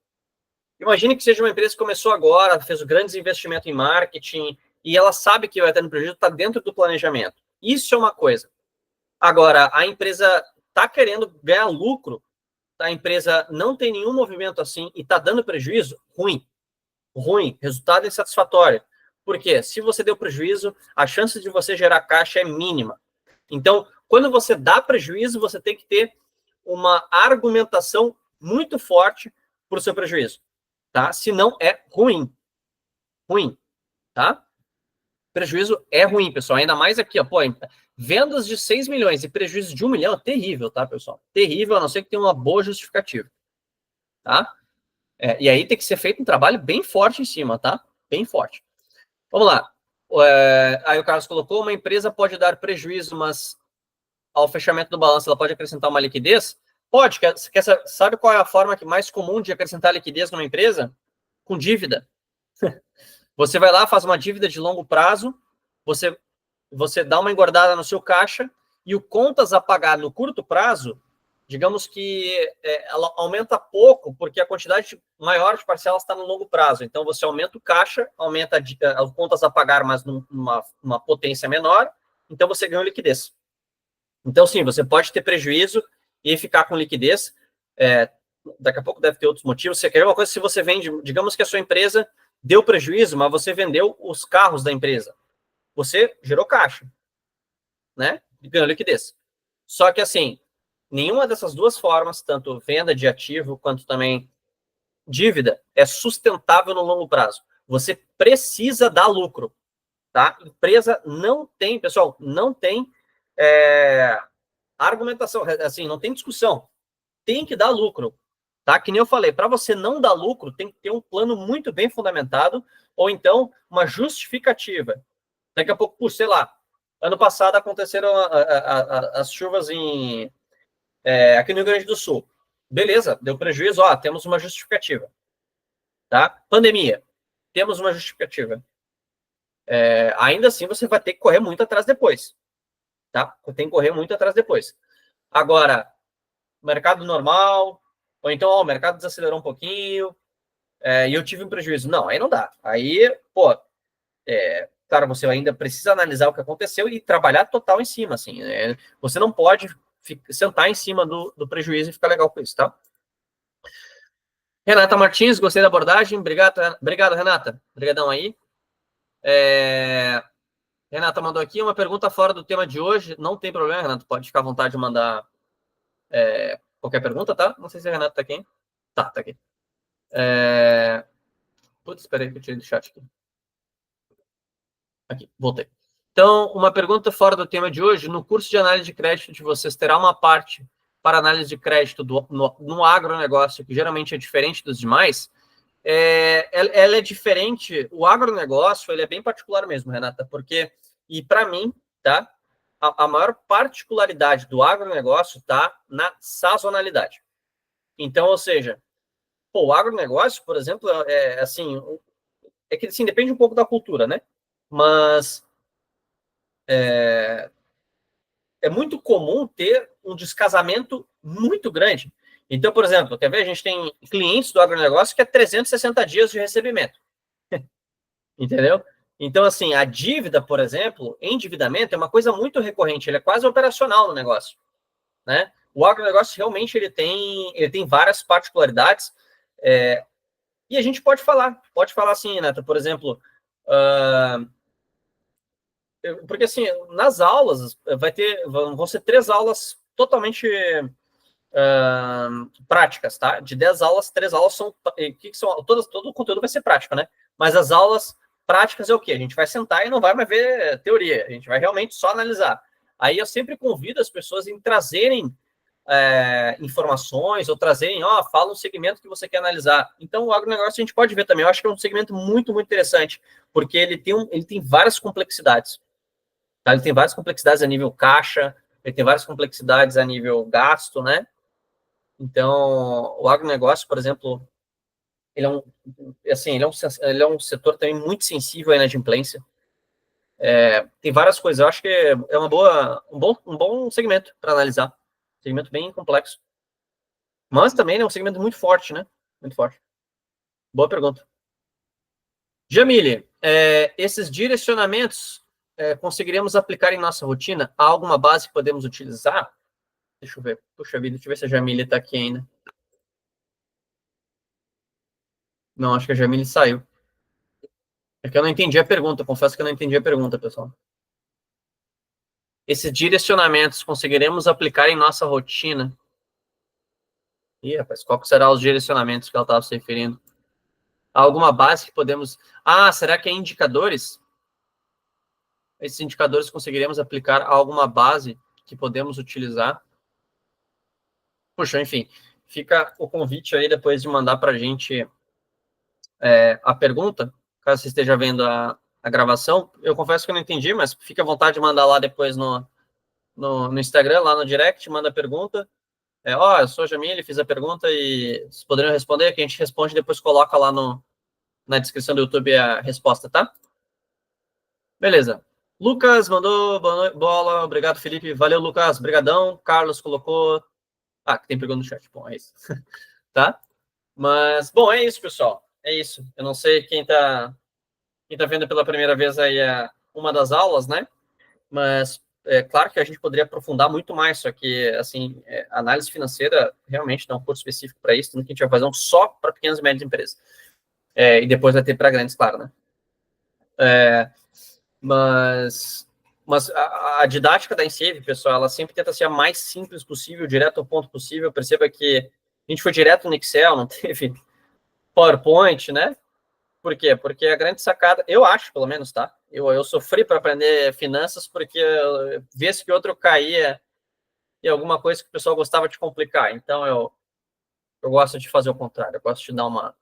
Imagine que seja uma empresa que começou agora, fez grandes investimentos em marketing, e ela sabe que vai ter no prejuízo, está dentro do planejamento. Isso é uma coisa. Agora, a empresa está querendo ganhar lucro, a empresa não tem nenhum movimento assim e está dando prejuízo, ruim. Ruim, resultado insatisfatório. Por quê? Se você deu prejuízo, a chance de você gerar caixa é mínima. Então, quando você dá prejuízo, você tem que ter uma argumentação muito forte para o seu prejuízo, tá? Senão é ruim. Ruim, tá? Prejuízo é ruim, pessoal. Ainda mais aqui, ó, pô, vendas de 6 milhões e prejuízo de 1 milhão é terrível, tá, pessoal? Terrível, a não ser que tenha uma boa justificativa, tá? E aí tem que ser feito um trabalho bem forte em cima, tá? Bem forte. Vamos lá. Aí o Carlos colocou, uma empresa pode dar prejuízo, mas ao fechamento do balanço ela pode acrescentar uma liquidez? Pode. Sabe qual é a forma mais comum de acrescentar liquidez numa empresa? Com dívida. Você vai lá, faz uma dívida de longo prazo, você dá uma engordada no seu caixa e o contas a pagar no curto prazo, digamos que ela aumenta pouco, porque a quantidade maior de parcelas está no longo prazo. Então, você aumenta o caixa, aumenta as contas a pagar, mas numa potência menor, então você ganha liquidez. Então, sim, você pode ter prejuízo e ficar com liquidez. Daqui a pouco deve ter outros motivos. Você quer uma coisa, se você vende, digamos que a sua empresa deu prejuízo, mas você vendeu os carros da empresa. Você gerou caixa, né? E ganhou liquidez. Só que, assim, nenhuma dessas duas formas, tanto venda de ativo quanto também dívida, é sustentável no longo prazo. Você precisa dar lucro, tá? Empresa não tem, pessoal, não tem argumentação, assim, não tem discussão. Tem que dar lucro, tá? Que nem eu falei, para você não dar lucro, tem que ter um plano muito bem fundamentado ou então uma justificativa. Daqui a pouco, por sei lá, ano passado aconteceram as chuvas aqui no Rio Grande do Sul. Beleza, deu prejuízo, temos uma justificativa. Tá? Pandemia, temos uma justificativa. Ainda assim, você vai ter que correr muito atrás depois. Tá? Tem que correr muito atrás depois. Agora, mercado normal, ou então o mercado desacelerou um pouquinho, e eu tive um prejuízo. Não, aí não dá. Aí, pô, claro, você ainda precisa analisar o que aconteceu e trabalhar total em cima, assim. Você não pode sentar em cima do prejuízo e ficar legal com isso, tá? Renata Martins, gostei da abordagem. Obrigado, Renata. Obrigadão aí. Renata mandou aqui uma pergunta fora do tema de hoje. Não tem problema, Renata. Pode ficar à vontade de mandar qualquer pergunta, tá? Não sei se a Renata tá aqui. Tá aqui. Putz, espera aí que eu tirei do chat aqui. Aqui, voltei. Então, uma pergunta fora do tema de hoje. No curso de análise de crédito de vocês, terá uma parte para análise de crédito no agronegócio, que geralmente é diferente dos demais? Ela é diferente. O agronegócio, ele é bem particular mesmo, Renata, porque, e para mim, tá? A maior particularidade do agronegócio está na sazonalidade. Então, ou seja, o agronegócio, por exemplo, assim, que assim, depende um pouco da cultura, né? Mas é muito comum ter um descasamento muito grande. Então, por exemplo, quer ver? A gente tem clientes do agronegócio que é 360 dias de recebimento. Entendeu? Então, assim, a dívida, por exemplo, endividamento é uma coisa muito recorrente, ele é quase operacional no negócio, né? O agronegócio realmente ele tem várias particularidades, e a gente pode falar assim, Neto, por exemplo, porque assim, nas aulas vão ser 3 aulas totalmente práticas, tá? De 10 aulas, 3 aulas são, que são todo o conteúdo vai ser prático, né? Mas as aulas práticas é o quê? A gente vai sentar e não vai mais ver teoria, a gente vai realmente só analisar. Aí eu sempre convido as pessoas em trazerem informações ou trazerem, fala um segmento que você quer analisar. Então, o agronegócio a gente pode ver também. Eu acho que é um segmento muito, muito interessante, porque ele tem várias complexidades. Tá? Ele tem várias complexidades a nível caixa, ele tem várias complexidades a nível gasto, né? Então, o agronegócio, por exemplo, ele é um setor também muito sensível à inadimplência. Tem várias coisas. Eu acho que é um bom segmento para analisar. Segmento bem complexo. Mas também é um segmento muito forte, né? Muito forte. Boa pergunta. Jamile, esses direcionamentos conseguiremos aplicar em nossa rotina? Há alguma base que podemos utilizar? Deixa eu ver. Puxa vida, deixa eu ver se a Jamile está aqui ainda. Não, acho que a Jamile saiu. É que eu não entendi a pergunta. Confesso que eu não entendi a pergunta, pessoal. Esses direcionamentos conseguiremos aplicar em nossa rotina? Ih, rapaz, qual será os direcionamentos que ela estava se referindo? Há alguma base que podemos... será que é indicadores? Esses indicadores conseguiremos aplicar a alguma base que podemos utilizar? Puxa, enfim, fica o convite aí depois de mandar para a gente a pergunta, caso você esteja vendo a gravação. Eu confesso que eu não entendi, mas fique à vontade de mandar lá depois no Instagram, lá no direct, manda a pergunta. Eu sou a Jamile, fiz a pergunta e vocês poderiam responder, que a gente responde e depois coloca lá na descrição do YouTube a resposta, tá? Beleza. Lucas mandou bola, obrigado, Felipe. Valeu, Lucas, brigadão. Carlos colocou... que tem pergunta no chat. Bom, é isso. Tá? Mas, bom, é isso, pessoal. É isso. Eu não sei quem tá vendo pela primeira vez aí uma das aulas, né? Mas é claro que a gente poderia aprofundar muito mais, só que, assim, análise financeira realmente dá um curso específico para isso, tanto que a gente vai fazer um só para pequenas e médias empresas. E depois vai ter para grandes, claro, né? Mas a didática da Ensave, pessoal, ela sempre tenta ser a mais simples possível, direto ao ponto possível. Perceba que a gente foi direto no Excel, não teve PowerPoint, né? Por quê? Porque a grande sacada, eu acho, pelo menos, tá? Eu sofri para aprender finanças porque vez que outro caía em alguma coisa que o pessoal gostava de complicar. Então, eu gosto de fazer o contrário. Eu gosto de dar uma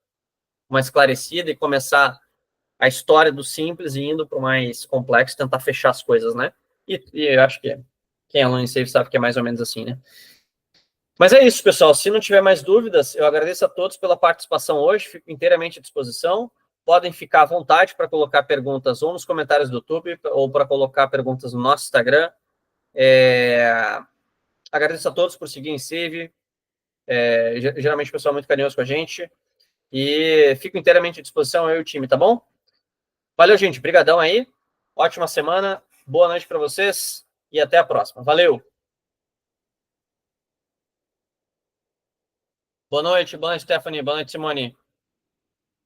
esclarecida e começar a história do simples e indo para o mais complexo, tentar fechar as coisas, né? E eu acho que quem é aluno em Safe sabe que é mais ou menos assim, né? Mas é isso, pessoal. Se não tiver mais dúvidas, eu agradeço a todos pela participação hoje. Fico inteiramente à disposição. Podem ficar à vontade para colocar perguntas ou nos comentários do YouTube ou para colocar perguntas no nosso Instagram. Agradeço a todos por seguir em Save. Geralmente o pessoal é muito carinhoso com a gente. E fico inteiramente à disposição, eu e o time, tá bom? Valeu, gente. Brigadão aí. Ótima semana. Boa noite para vocês e até a próxima. Valeu. Boa noite, Stephanie. Boa noite, Simone.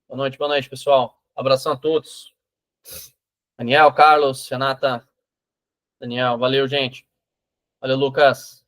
Boa noite, pessoal. Abração a todos. Daniel, Carlos, Renata, Daniel. Valeu, gente. Valeu, Lucas.